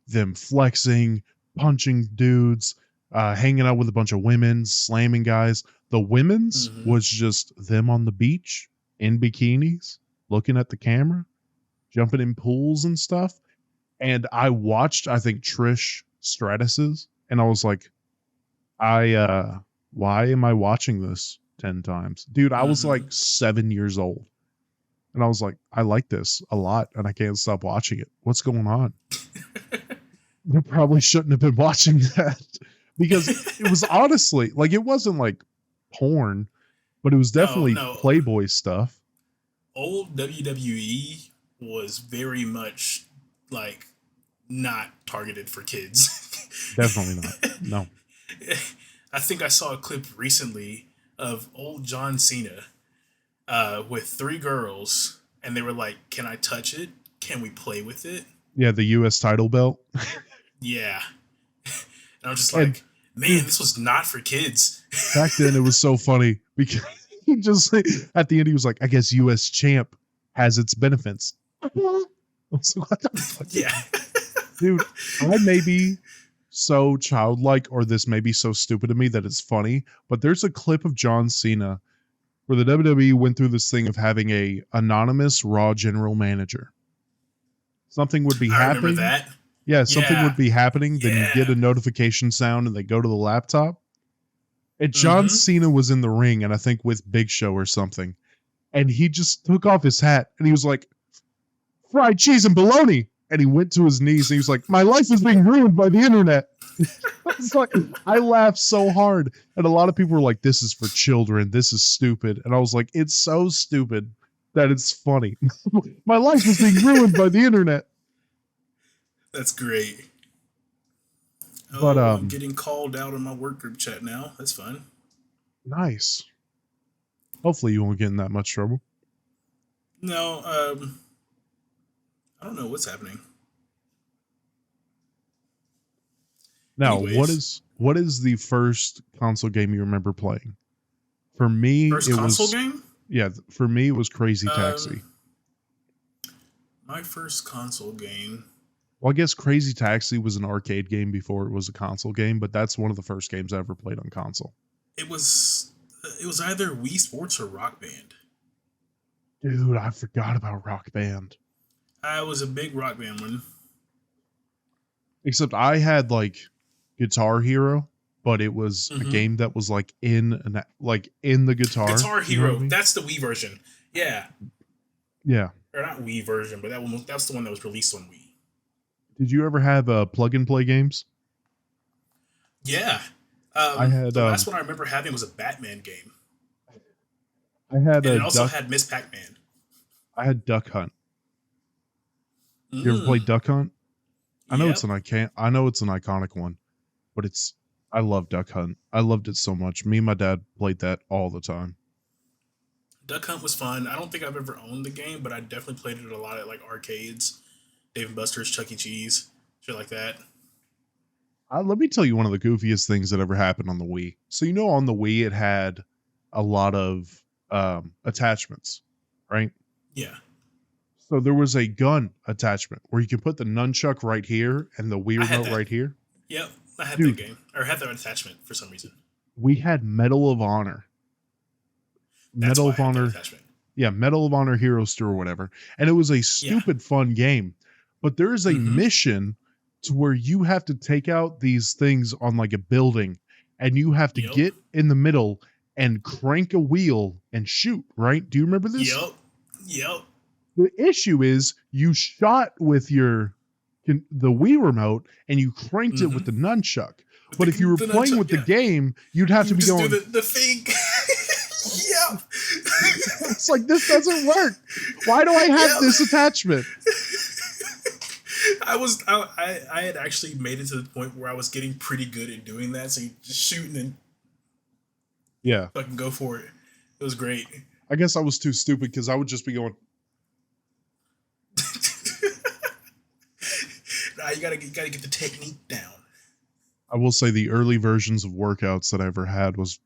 them flexing, punching dudes, hanging out with a bunch of women, slamming guys. The women's Mm-hmm. was just them on the beach in bikinis, looking at the camera, jumping in pools and stuff. And I watched, I think, Trish Stratus's, and I was like, why am I watching this 10 times? Dude, I was Mm-hmm. like 7 years old. And I was like, I like this a lot and I can't stop watching it. What's going on? You probably shouldn't have been watching that because it was honestly like it wasn't like porn, but it was No, definitely no. Playboy stuff. Old WWE was very much like not targeted for kids. Definitely not. No. I think I saw a clip recently of old John Cena with three girls, and they were like, "Can I touch it? Can we play with it?" Yeah, the US title belt. Yeah, and I was just And like, "Man, dude, this was not for kids." back then it was so funny because he just at the end he was like, I guess US champ has its benefits. I was like, what the fuck? Yeah. Dude, I may be so childlike or this may be so stupid to me that it's funny, but there's a clip of John Cena where the WWE went through this thing of having a anonymous Raw general manager. Something would be I remember happening. that. Yeah, something would Yeah. be happening, then you get Yeah. a notification sound and they go to the laptop. And John Mm-hmm. Cena was in the ring, and I think with Big Show or something. And he just took off his hat and he was like, fried cheese and bologna. And he went to his knees and he was like, my life is being ruined by the internet. It's like, I laughed so hard. And a lot of people were like, this is for children. This is stupid. And I was like, it's so stupid that it's funny. My life is being ruined by the internet. That's great. But Oh, I'm getting called out in my work group chat now. That's fun. nice. Hopefully you won't get in that much trouble. No, I don't know what's happening. Now, Anyways, what is the first console game you remember playing? For me, first it console was game? for me it was Crazy Taxi. Um, my first console game. Well, I guess Crazy Taxi was an arcade game before it was a console game, but that's one of the first games I ever played on console. It was either Wii Sports or Rock Band. Dude, I forgot about Rock Band. I was a big Rock Band one. Except I had like Guitar Hero, but it was a Mm-hmm. game that was like in the guitar. Guitar You know what Hero. I mean? That's the Wii version. Yeah, Yeah. or not Wii version, but that's the one that was released on Wii. Did you ever have plug and play games? Yeah. I had The last one I remember having was a Batman game, I had and a it also duck. had Miss Pac-Man. I had Duck Hunt. You ever played Mm. Duck Hunt? Yep. I know it's an iconic one, but I love Duck Hunt. I loved it so much. Me and my dad played that all the time. Duck Hunt was fun. I don't think I've ever owned the game, but I definitely played it a lot at like arcades, Dave and Buster's, Chuck E. Cheese, shit like that. Let me tell you one of the goofiest things that ever happened on the Wii. So on the Wii it had a lot of attachments, right? Yeah. So there was a gun attachment where you can put the nunchuck right here and the Wii I had remote that. right here. Yep. I had that Dude, game. Or had that attachment for some reason. we had Medal of Honor. That's Medal why I of had that Honor. attachment. Yeah, Medal of Honor Heroes 2 or whatever. And it was a Yeah. stupid fun game. But there is a Mm-hmm. mission to where you have to take out these things on like a building and you have to Yep. get in the middle and crank a wheel and shoot, right? Do you remember this? Yep. Yep. The issue is you shot with the Wii remote and you cranked it with the nunchuck. But if you were playing nunchuck, with yeah. the game, you'd have You to be just going, do the thing. Yep. it's like, this doesn't work. Why do I have Yep. this attachment? I had actually made it to the point where I was getting pretty good at doing that. So you just shooting and Yeah. fucking go for it. It was great. I guess I was too stupid because I would just be going, Nah, you gotta get the technique down. I will say the early versions of workouts that I ever had was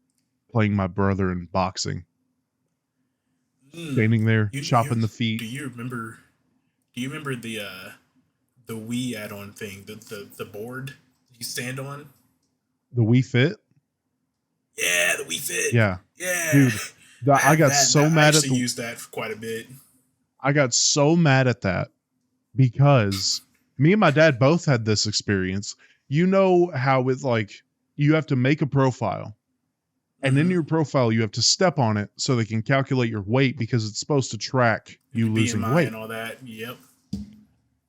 playing my brother in boxing, Mm. standing there, You chopping the feet. do you remember? Do you remember the Wii add-on thing, the board you stand on? The Wii Fit. Yeah, the Wii Fit. Yeah, Yeah, dude. I I had got that. so That I mad at actually the used that for quite a bit. I got so mad at that because me and my dad both had this experience. You know how with like you have to make a profile, and in Mm-hmm. your profile you have to step on it so they can calculate your weight because it's supposed to track And you your losing BMI weight. and all that. Yep.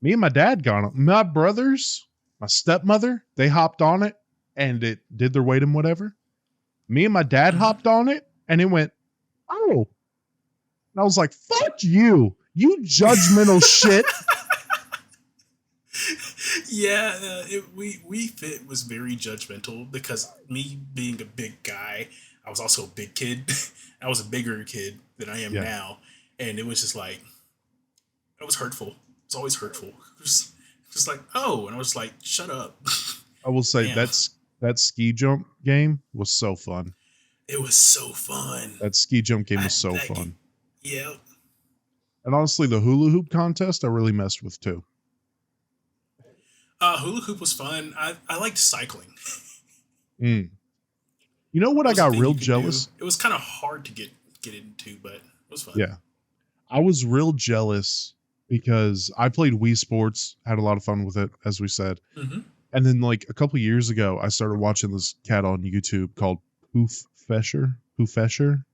Me and my dad got on. My brothers, my stepmother, they hopped on it and it did their weight and whatever. Me and my dad Mm-hmm. hopped on it and it went, oh. And I was like, fuck you, you judgmental shit. Yeah, we Fit was very judgmental because me being a big guy, I was also a big kid. I was a bigger kid than I am Yeah, now, and it was just like it was hurtful. It's always hurtful. Just like oh, and I was like, shut up. I will say Damn, that ski jump game was so fun. it was so fun. That ski jump game I was so that fun. yeah. And honestly, the hula hoop contest I really messed with too. Hula hoop was fun. I liked cycling. Mm. You know what That I was a got thing real you could do. jealous? It was kind of hard to get into, but it was fun. Yeah. I was real jealous because I played Wii Sports, had a lot of fun with it, as we said. Mm-hmm. And then like a couple years ago, I started watching this cat on YouTube called Poof Fesher. Poof Fesher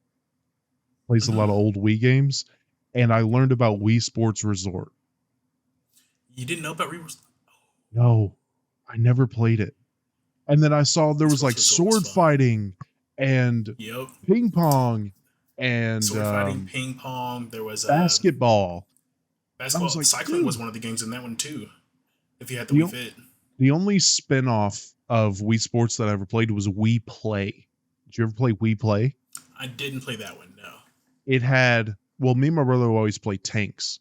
plays a Mm-hmm. lot of old Wii games. And I learned about Wii Sports Resort. You didn't know about No, I never played it. And then I saw there was Sports like Resort was sword fun. fighting and Yep. ping pong and Sword fighting, ping pong. There was basketball. I was basketball. like, Cycling was dude, one of the games in that one too. If you had the the Wii Fit, the only spin-off of Wii Sports that I ever played was Wii Play. Did you ever play Wii Play? I didn't play that one. No. It had, well, me and my brother would always play tanks,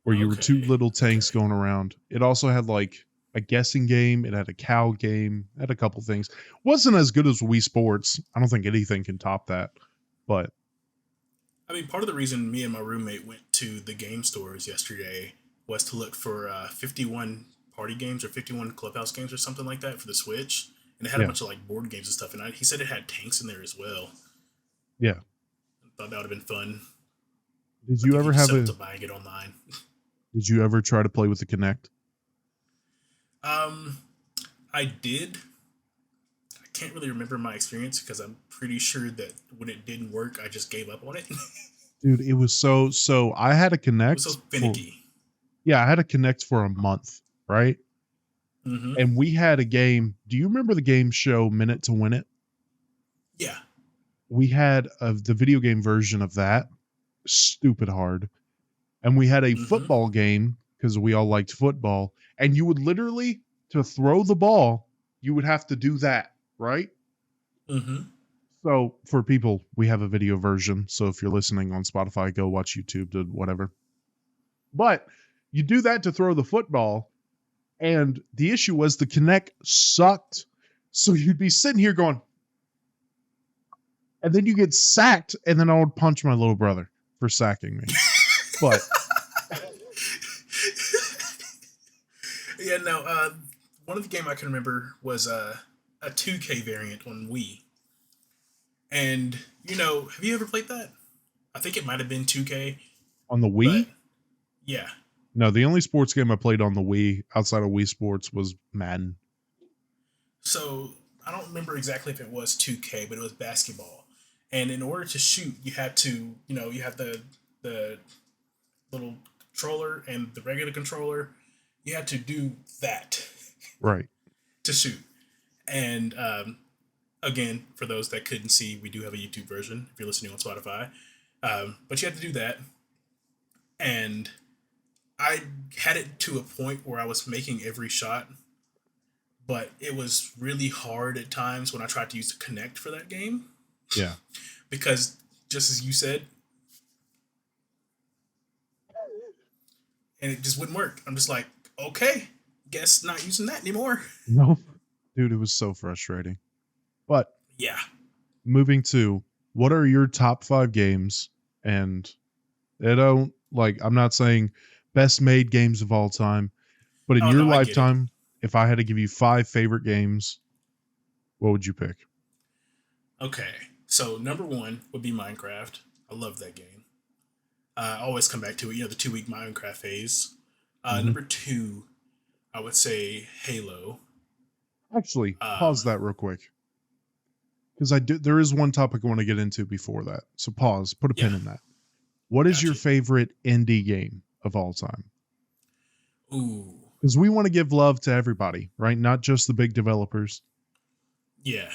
where you were two Okay. little tanks Okay. going around. It also had like a guessing game. It had a cow game. It had a couple things. Wasn't as good as Wii Sports. I don't think anything can top that. But I mean, part of the reason me and my roommate went to the game stores yesterday was to look for 51 party games or 51 clubhouse games or something like that for the Switch, and it had a yeah, bunch of like board games and stuff. And he said it had tanks in there as well. yeah. I thought that would have been fun. Did I you think you ever just have set up a? to buying it online. Did you ever try to play with the Kinect? Um, I did. I can't really remember my experience because I'm pretty sure that when it didn't work, I just gave up on it. It Dude, it was so. I had a was so Kinect for, finicky. yeah, I had a Kinect for a month, right? Mm-hmm. And we had a game. Do you remember the game show Minute to Win It? Yeah. We had the video game version of that, stupid hard. And we had a Mm-hmm. football game because we all liked football. And you would literally, to throw the ball, you would have to do that, right? Mm-hmm. So for people, we have a video version. So if you're listening on Spotify, go watch YouTube to whatever. But you do that to throw the football. And the issue was the Kinect sucked. So you'd be sitting here going, and then you get sacked, and then I would punch my little brother for sacking me. But Yeah. No. One of the game I can remember was a 2K variant on Wii, and have you ever played that? I think it might have been 2K, on the but Wii, yeah. no, the only sports game I played on the Wii outside of Wii Sports was Madden. So I don't remember exactly if it was 2K, but it was basketball. And in order to shoot, you had to, you have the little controller and the regular controller. You had to do that Right. to shoot. And again, for those that couldn't see, we do have a YouTube version if you're listening on Spotify. But you had to do that. And I had it to a point where I was making every shot, but it was really hard at times when I tried to use the Connect for that game Yeah. because, just as you said, and it just wouldn't work. I'm just like, okay, guess not using that anymore. No. Dude, it was so frustrating. But Yeah. moving to what are your top 5 games? And I don't like, I'm not saying best made games of all time, but in Oh your no, I get it. lifetime, if I had to give you 5 favorite games, what would you pick? Okay, so number one would be Minecraft. I love that game. I always come back to it. You know, the 2 week Minecraft phase. Hmm. Number two, I would say Halo. Actually, Um, pause that real quick because I do. There is one topic I want to get into before that. So pause, put a yeah, pin in that. What is your gotcha. favorite indie game of all time? Ooh, Because we want to give love to everybody, right? Not just the big developers. yeah.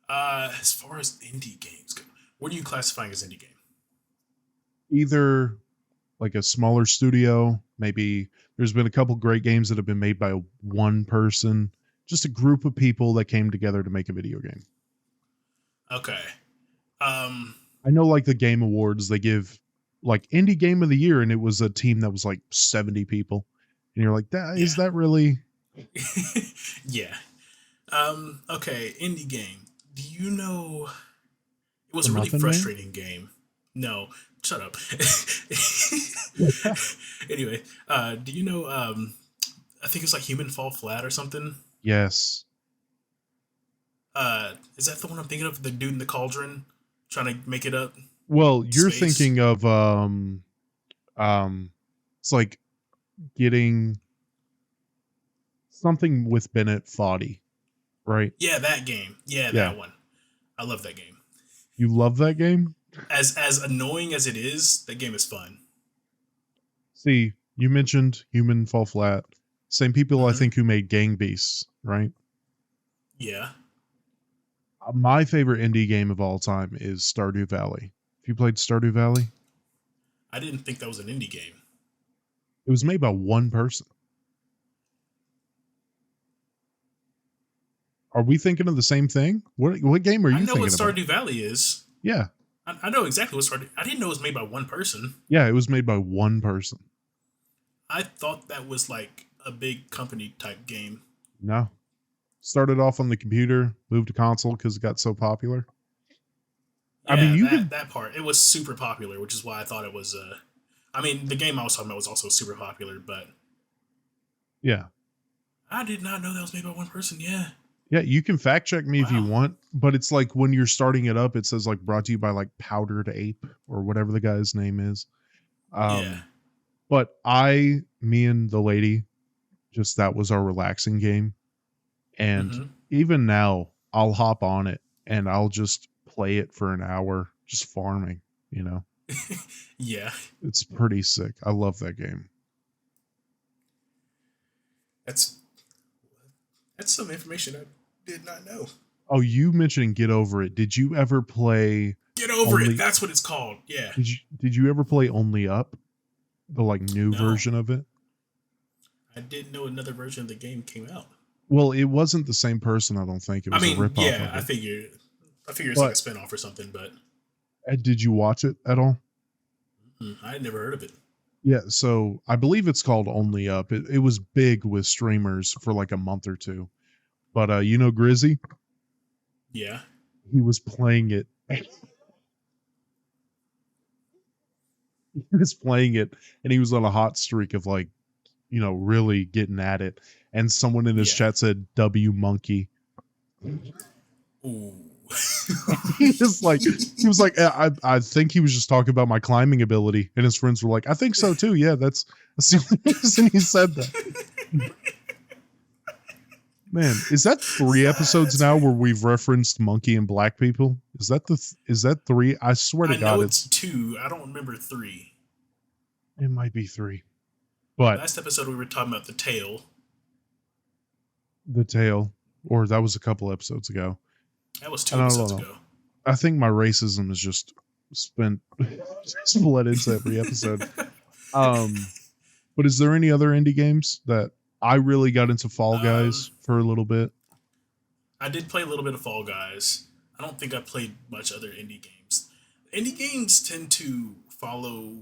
As far as indie games go, what are you classifying as indie game? Either like a smaller studio, maybe there's been a couple great games that have been made by one person, just a group of people that came together to make a video game. Okay. Um, I know like the game awards, they give like indie game of the year, and it was a team that was like 70 people. And you're like, that is yeah, that really yeah. Okay, indie game. Do you know it was the a really Muffin Man? frustrating game? No, shut up. Yeah. Anyway, do you know? I think it's like Human Fall Flat or something. Yes. Is that the one I'm thinking of? The dude in the cauldron trying to make it up Well, you're space. thinking of it's like getting something with Bennett Foddy, right? Yeah, that game. Yeah, Yeah. that one. I love that game. You love that game? As annoying as it is, that game is fun. See, you mentioned Human Fall Flat. Same people I Mm-hmm. think who made Gang Beasts, right? Yeah, My favorite indie game of all time is Stardew Valley. Have you played Stardew Valley? I didn't think that was an indie game. It was made by one person. Are we thinking of the same thing? What game are I you know what thinking about? Stardew Valley is. Yeah. I know exactly what Stardew. I didn't know it was made by one person. Yeah, it was made by one person. I thought that was like a big company type game. No. Started off on the computer, moved to console because it got so popular. I mean, Yeah, you that could, that part. It was super popular, which is why I thought it was. I mean, the game I was talking about was also super popular, but yeah. I did not know that was made by one person. Yeah. Yeah, you can fact check me if you Wow. want, but it's like when you're starting it up, it says like brought to you by like Powdered Ape or whatever the guy's name is. Yeah. Um, but me and the lady, just that was our relaxing game. And Mm-hmm. even now, I'll hop on it and I'll just play it for an hour, just farming, you know? Yeah. It's pretty sick. I love that game. That's that's some information I did not know. Oh, you mentioned Get Over It. Did you ever play Get over it. only That's what it's called. Yeah. did you ever play Only Up? The like new No, version of it? I didn't know another version of the game came out. Well, it wasn't the same person, I don't think. It I was a mean, ripoff yeah, of I it. figure. I figure it's like a But spinoff or something, but did you watch it at all? I had never heard of it. Yeah, so I believe it's called Only Up. It was big with streamers for like a month or two. But you know Grizzy? Yeah. He was playing it. He was playing it and he was on a hot streak of like, really getting at it. And someone in his Yeah. chat said W monkey. Ooh. He was like, I think he was just talking about my climbing ability. And his friends were like, I think so too. Yeah, that's the only reason he said that. Man, is that 3 episodes That's now great. where we've referenced monkey and black people? Is that 3? I swear to I know God, it's two. I don't remember three. it might be 3. But Last episode we were talking about the tail. the tail, or that was a couple episodes ago. That was two And I don't episodes know. ago. I think my racism is just spent split into every episode. Um, but is there any other indie games that I really got into Fall um, Guys for a little bit? I did play a little bit of Fall Guys. I don't think I played much other indie games. Indie games tend to follow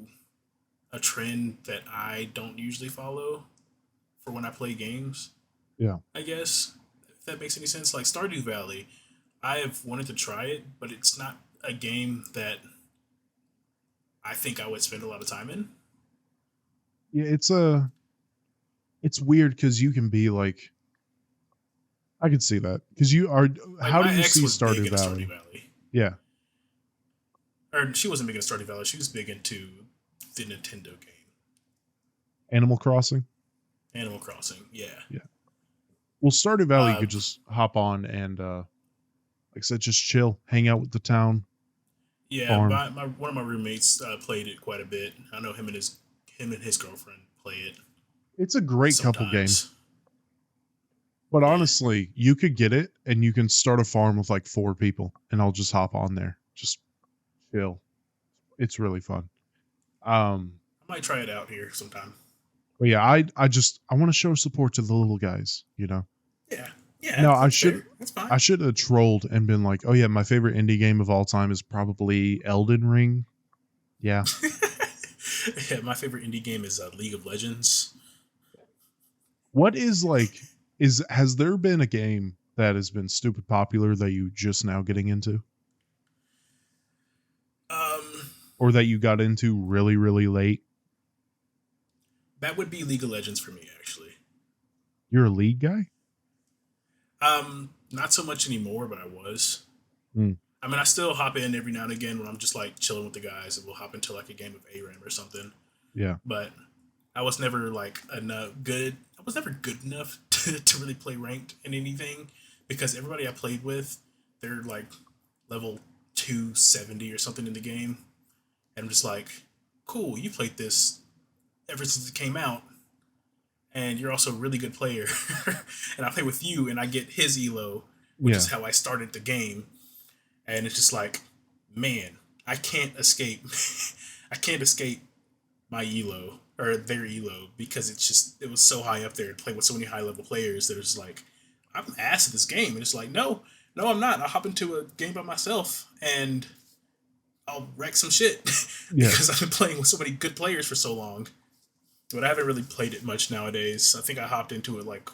a trend that I don't usually follow for when I play games. Yeah. I guess if that makes any sense. Like Stardew Valley, I have wanted to try it, but it's not a game that I think I would spend a lot of time in. Yeah, it's weird because you can be like, I could see that because you are. Like How do my you ex see was big Stardew into Stardew Valley? Valley, Yeah, or she wasn't big into Stardew Valley. She was big into the Nintendo game, Animal Crossing. Animal Crossing. Yeah. Yeah. Well, Stardew Valley, you Uh, could just hop on and, like I said, just chill, hang out with the town, yeah. farm. My one of my roommates played it quite a bit. I know him and his girlfriend play it It's a great couple game. sometimes. But Yeah. honestly, you could get it and you can start a farm with like 4 people, and I'll just hop on there, just chill. It's really fun. Um, I might try it out here sometime. but yeah, I want to show support to the little guys. You know, Yeah. Yeah. no, That's fair. That's fine. I should have trolled and been like, oh yeah, my favorite indie game of all time is probably Elden Ring. Yeah. Yeah. My favorite indie game is League of Legends. What is like is has there been a game that has been stupid popular that you just now getting into, Um, or that you got into really really late? that would be League of Legends for me, actually. You're a League guy? Not so much anymore, but I was. Mm, I mean, I still hop in every now and again when I'm just like chilling with the guys, and we'll hop into like a game of ARAM or something. yeah. But I was never like enough good. I was never good enough to really play ranked in anything because everybody I played with, they're like level 270 or something in the game, and I'm just like, cool, you played this ever since it came out, and you're also a really good player. And I play with you, and I get his elo, which Yeah. is how I started the game, and it's just like, man, I can't escape. I can't escape my elo or their elo because it was so high up there to play with so many high level players that it's like I'm ass at this game, and it's like no, I'm not. I'll hop into a game by myself and I'll wreck some shit Yeah. because I've been playing with so many good players for so long. But I haven't really played it much nowadays. I think I hopped into it like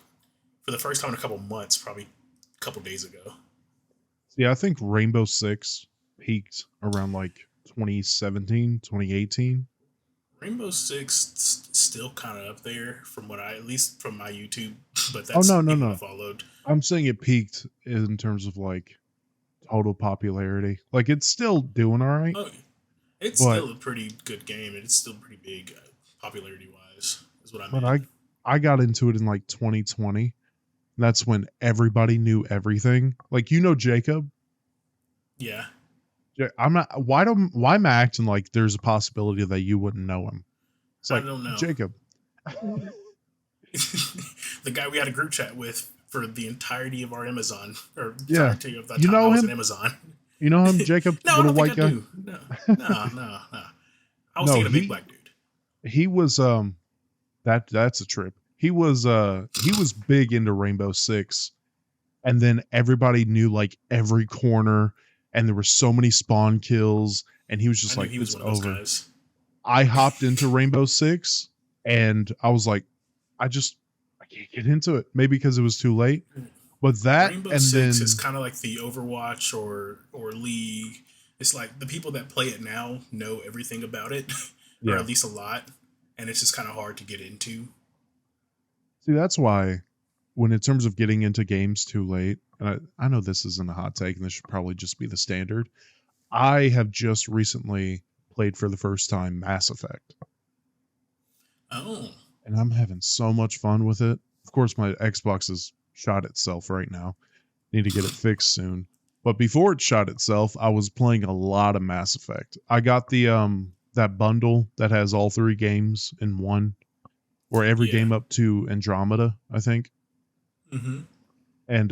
for the first time in a couple months, probably a couple days ago. Yeah, I think Rainbow Six peaked around like 2017, 2018. Rainbow Six still kind of up there from what I, at least from my YouTube, but Oh that's no, no, people I no. followed. I'm saying it peaked in terms of like total popularity. Like it's still doing all right, Oh, it's but still a pretty good game, and it's still pretty big popularity wise. Is what I but meant. I got into it in like 2020. That's when everybody knew everything. Like Jacob. Yeah, I'm not. Why am I acting like there's a possibility that you wouldn't know him? It's I like don't know. Jacob. The guy we had a group chat with for the entirety of our Amazon or Yeah, entirety of that you time I know was at him. Amazon. You know him, Jacob, No, I little don't think white I guy. do. No, no. I was No, thinking a big black dude. he was that's a trip. He was big into Rainbow Six, and then everybody knew like every corner, and there were so many spawn kills, and he was I just knew like, he was it's one of those over. guys. I hopped into Rainbow Six, and I was like, I can't get into it. Maybe because it was too late. But that, Rainbow and Six is then kind of like the Overwatch or League. It's like the people that play it now know everything about it, or yeah. at least a lot, and it's just kind of hard to get into. See, that's why when in terms of getting into games too late, and I know this isn't a hot take, and this should probably just be the standard. I have just recently played for the first time Mass Effect, Oh, and I'm having so much fun with it. Of course, my Xbox has shot itself right now. Need to get it fixed soon. But before it shot itself, I was playing a lot of Mass Effect. I got the that bundle that has all 3 games in one, or every yeah. game up to Andromeda, I think. Mm-hmm. And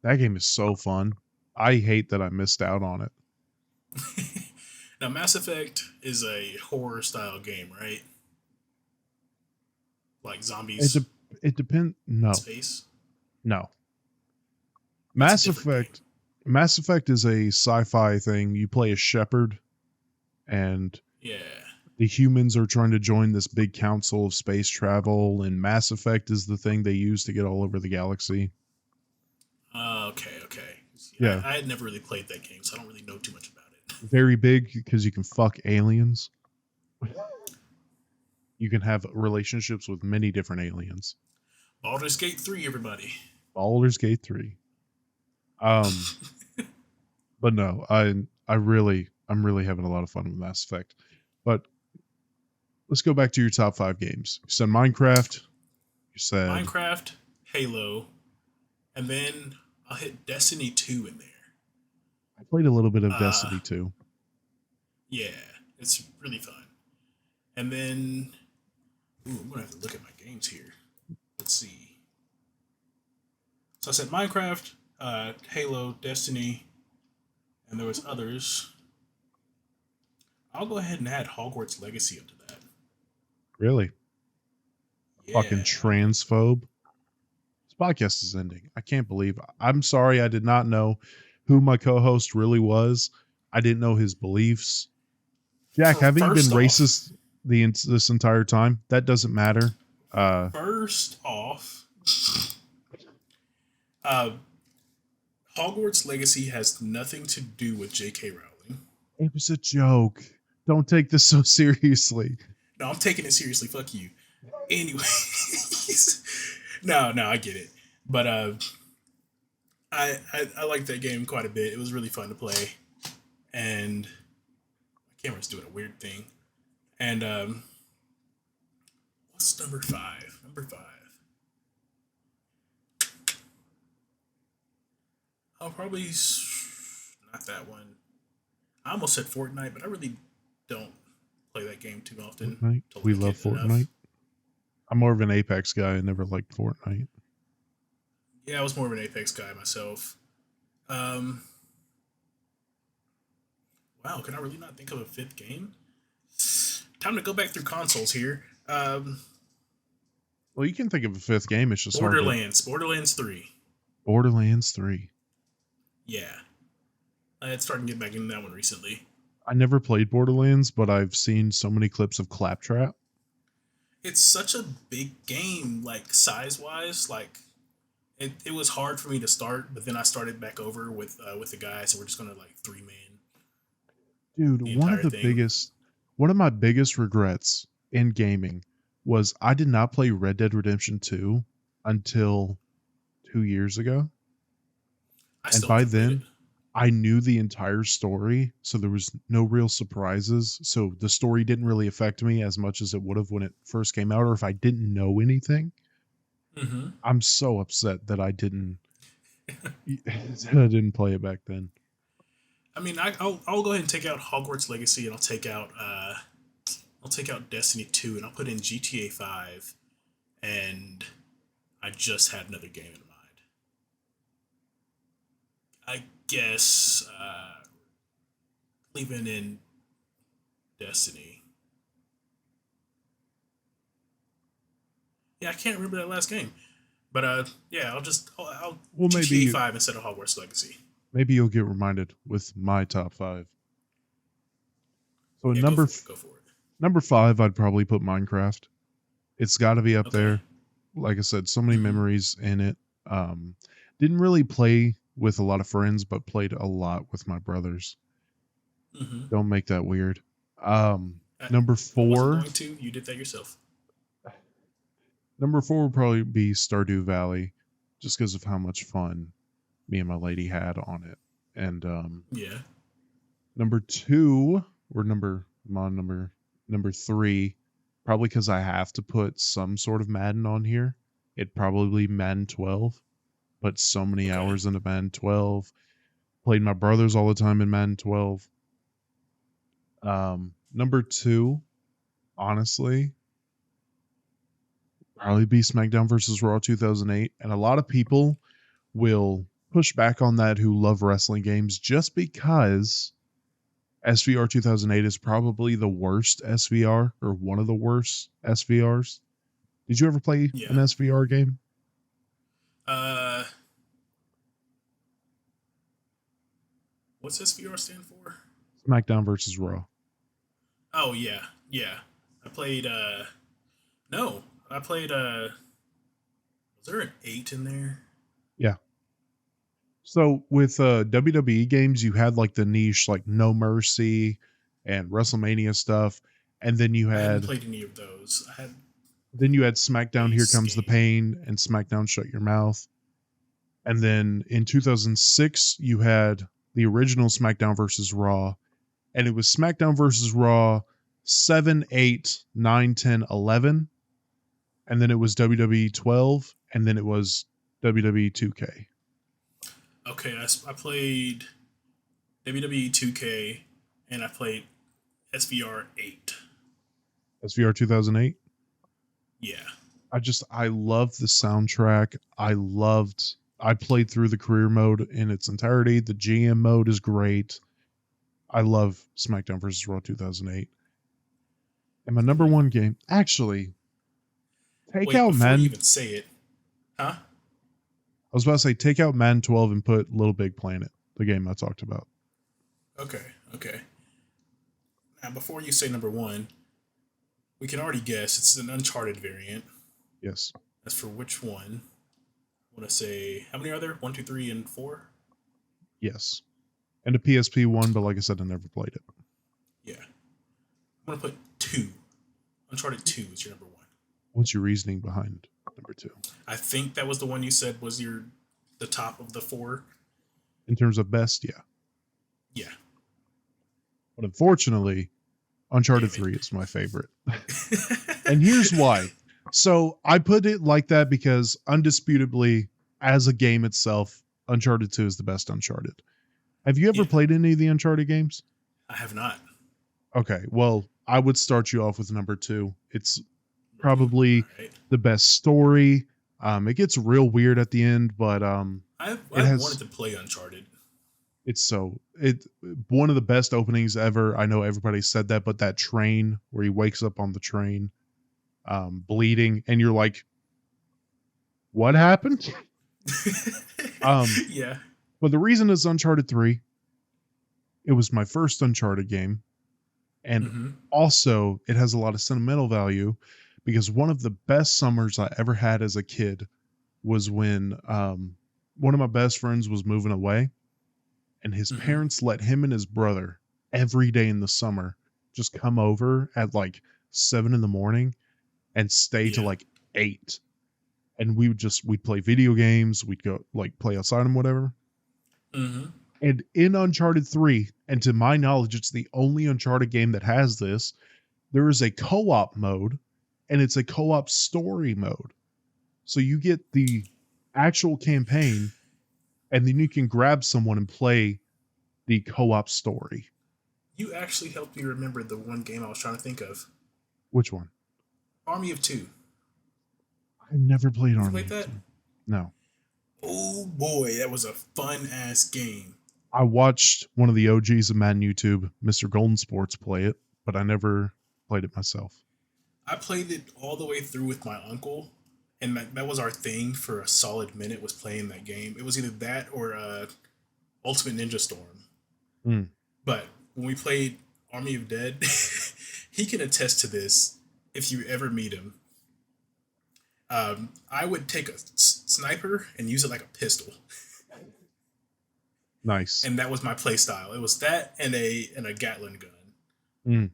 that game is so fun. I hate that I missed out on it. Now, Mass Effect is a horror style game, right? Like It zombies de- it depends. in No, space. no. That's a Mass different game. Effect. Mass Effect is a sci-fi thing. You play a shepherd, and Yeah. the humans are trying to join this big council of space travel. And Mass Effect is the thing they use to get all over the galaxy. Okay. Okay. See, Yeah, I had never really played that game, so I don't really know too much about it. very big because you can fuck aliens. You can have relationships with many different aliens. Baldur's Gate 3, everybody. Baldur's Gate 3. Um, but no, I'm really having a lot of fun with Mass Effect. But let's go back to your top 5 games. You said Minecraft. You said Minecraft, Halo, and then I'll hit Destiny 2 in there. I played a little bit of Uh, Destiny 2. yeah, it's really fun. And then, ooh, I'm gonna have to look at my games here. Let's see. So I said Minecraft, Halo, Destiny, and there was others. I'll go ahead and add Hogwarts Legacy up to that. Really? Fucking Yeah. transphobe. This podcast is ending. I can't believe. I'm sorry. I did not know who my co-host really was. I didn't know his beliefs. Jack, haven't you been First off, racist this entire time? That doesn't matter. first off, uh, Hogwarts Legacy has nothing to do with J.K. Rowling. It was a joke. Don't take this so seriously. No, I'm taking it seriously. Fuck you. Anyways, no, I get it. But I liked that game quite a bit. It was really fun to play, and my camera's doing a weird thing. And what's number five? Number five. I'll probably not that one. I almost said Fortnite, but I really don't play that game too often Fortnite. to We like love it enough. Fortnite. I'm more of an Apex guy. I never liked Fortnite. Yeah, I was more of an Apex guy myself. Um, wow, can I really not think of a fifth game? Time to go back through consoles here. Well, you can think of a fifth game. It's just hard to. Borderlands 3. Borderlands 3. Yeah, I had started getting back into that one recently. I never played Borderlands, but I've seen so many clips of Claptrap. It's such a big game, like size wise. Like it was hard for me to start, but then I started back over with the guys, and we're just gonna like 3 man Dude, the entire thing. one of my biggest regrets in gaming was I did not play Red Dead Redemption 2 until 2 years ago. I And still by haven't played it. then, I knew the entire story, so there was no real surprises. So the story didn't really affect me as much as it would have when it first came out, or if I didn't know anything. Mm-hmm. I'm so upset that I didn't that I didn't play it back then. I mean, I'll go ahead and take out Hogwarts Legacy, and I'll take out Destiny 2, and I'll put in GTA 5, and I just had another game in mind. I guess leaving in Destiny. Yeah, I can't remember that last game, but yeah, I'll Well, GTA 5 instead of Hogwarts Legacy. maybe you'll get reminded with my top 5. So Yeah, go number for it. Go for it. number 5, I'd probably put Minecraft. It's got to be up Okay. there. Like I said, so many Mm-hmm. memories in it. Um, didn't really play with a lot of friends, but played a lot with my brothers. Mm-hmm. Don't make that weird. I, Number I wasn't 4, going to. You did that yourself. number 4 would probably be Stardew Valley, just because of how much fun me and my lady had on it. And Yeah. number 2 or number 3, probably because I have to put some sort of Madden on here. It'd probably be Madden 12. Put so many Okay. hours into Madden 12. Played my brothers all the time in Madden 12. Number 2, honestly, probably be SmackDown versus Raw 2008. And a lot of people will push back on that who love wrestling games just because SVR 2008 is probably the worst SVR or one of the worst SVRs. Did you ever play an Yeah. SVR game? Uh, what's SVR stand for? SmackDown versus Raw. Oh yeah, yeah. I played. No, I played. Was there an 8 in there? Yeah. So with WWE games, you had like the niche like No Mercy and WrestleMania stuff, and I hadn't played any of those. I had then you had SmackDown Here base Comes the game. Pain and SmackDown Shut Your Mouth. And then in 2006 you had the original SmackDown versus Raw, and it was SmackDown versus Raw 7, 8, 9, 10, 11, and then it was WWE 12, and then it was WWE 2K. Okay, I played WWE 2K, and I played SVR 8. SVR 2008. Yeah. I love the soundtrack. I played through the career mode in its entirety. The GM mode is great. I love SmackDown vs. Raw 2008. And my number Hmm. one game, actually, take Wait, out before you Madden. even say it, huh? I was about to say take out Madden 12 and put Little Big Planet, the game I talked about. Okay, okay. Now, before you say number one, we can already guess it's an Uncharted variant. Yes. As for which one, I want to say, how many are there? One, two, three, and four? Yes. And a PSP one, but like I said, I never played it. Yeah. I'm going to put two. Uncharted 2 is your number one. What's your reasoning behind number two? I think that was the one you said was the top of the four. In terms of best, yeah. Yeah. But unfortunately, Uncharted Damn 3 is my favorite. it. And here's why. So I put it like that because undisputably, as a game itself, Uncharted 2 is the best Uncharted. Have you ever Yeah. played any of the Uncharted games? I have not. Okay, well, I would start you off with number two. It's Really? probably All right. the best story. It gets real weird at the end, but it I've wanted has to play Uncharted. it's so it one of the best openings ever. I know everybody said that, but that train where he wakes up on the train, bleeding, and you're like, what happened? Um, Yeah. but the reason is Uncharted 3. It was my first Uncharted game, and Mm-hmm. also it has a lot of sentimental value because one of the best summers I ever had as a kid was when one of my best friends was moving away, and his Mm-hmm. parents let him and his brother every day in the summer just come over at like 7 in the morning and stay till Yeah. like 8. And we'd play video games, we'd go like play outside and whatever. Mm-hmm. And in Uncharted 3, and to my knowledge, it's the only Uncharted game that has this, there is a co-op mode, and it's a co-op story mode. So you get the actual campaign, and then you can grab someone and play the co-op story. You actually helped me remember the one game I was trying to think of. Which one? Army of Two. I never played Ever Army played of that? Two. No. Oh boy, that was a fun ass game. I watched one of the OGs of Madden YouTube, Mr. Golden Sports, play it, but I never played it myself. I played it all the way through with my uncle, and that was our thing for a solid minute was playing that game. It was either that or Ultimate Ninja Storm. Mm. But when we played Army of Dead, he can attest to this if you ever meet him. I would take a sniper and use it like a pistol, Nice. and that was my play style. It was that and a Gatling gun. Mm.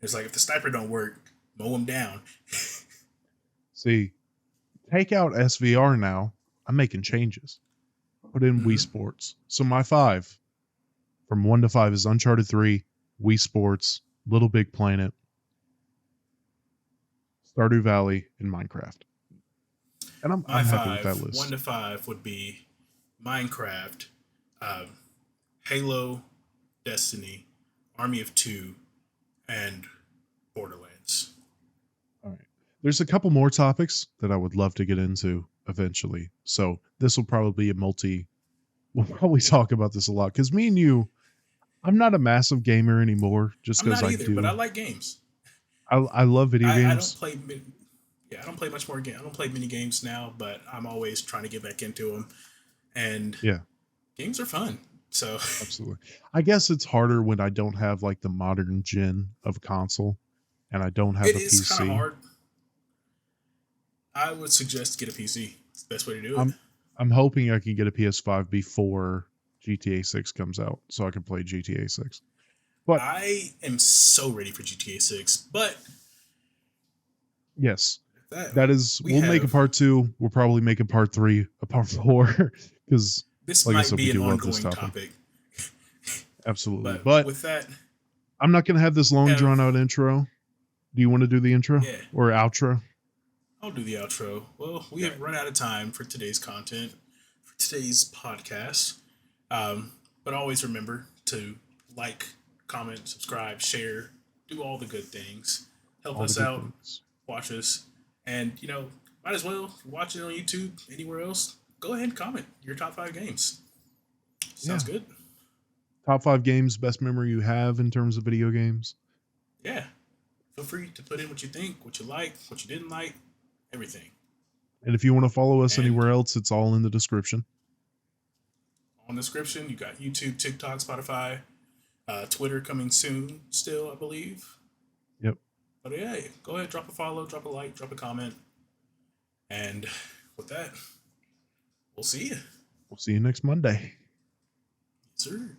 It's like if the sniper don't work, mow him down. See, take out SVR now. I'm making changes. Put in Wii Mm-hmm. Sports. So my 5 from 1 to 5 is Uncharted 3, Wii Sports, Little Big Planet, Stardew Valley, and Minecraft. And My I'm happy with that five, one list. to five, would be Minecraft, um, Halo, Destiny, Army of Two, and Borderlands. All right. There's a couple more topics that I would love to get into eventually. So this will probably be a we'll probably talk about this a lot because me and you, I'm not a massive gamer anymore just I'm because not I either, but I do. like games. I love video I don't games. play. Yeah, I don't play much more game. I don't play mini games now, but I'm always trying to get back into them. And Yeah, games are fun. So absolutely. I guess it's harder when I don't have like the modern gen of console and I don't have it a is kind of PC. hard. I would suggest get a PC. It's the best way to do it. I'm I'm hoping I can get a PS5 before GTA 6 comes out so I can play GTA 6. But I am so ready for GTA 6, but yes, that that is, we we'll make a have part 2. We'll probably make a part 3, a part 4 cuz this like I might said, we be an do love this ongoing topic. topic. Absolutely. But But with that, I'm not going to have this long have drawn out intro. Do you want to do the intro yeah, or outro? I'll do the outro. Well, we Okay. have run out of time for today's content, for today's podcast. But always remember to like, comment, subscribe, share, do all the good things. Help All the us good out, things. watch us, and might as well watch it on YouTube, anywhere else. Go ahead and comment your top 5 games. Yeah. Sounds good. Top 5 games, best memory you have in terms of video games. Yeah. Feel free to put in what you think, what you like, what you didn't like, everything. And if you want to follow us And anywhere else, it's all in the description. on the description, you got YouTube, TikTok, Spotify, Twitter coming soon, still, I believe. Yep. But yeah, go ahead, drop a follow, drop a like, drop a comment. And with that, we'll see you. We'll see you next Monday. Sir.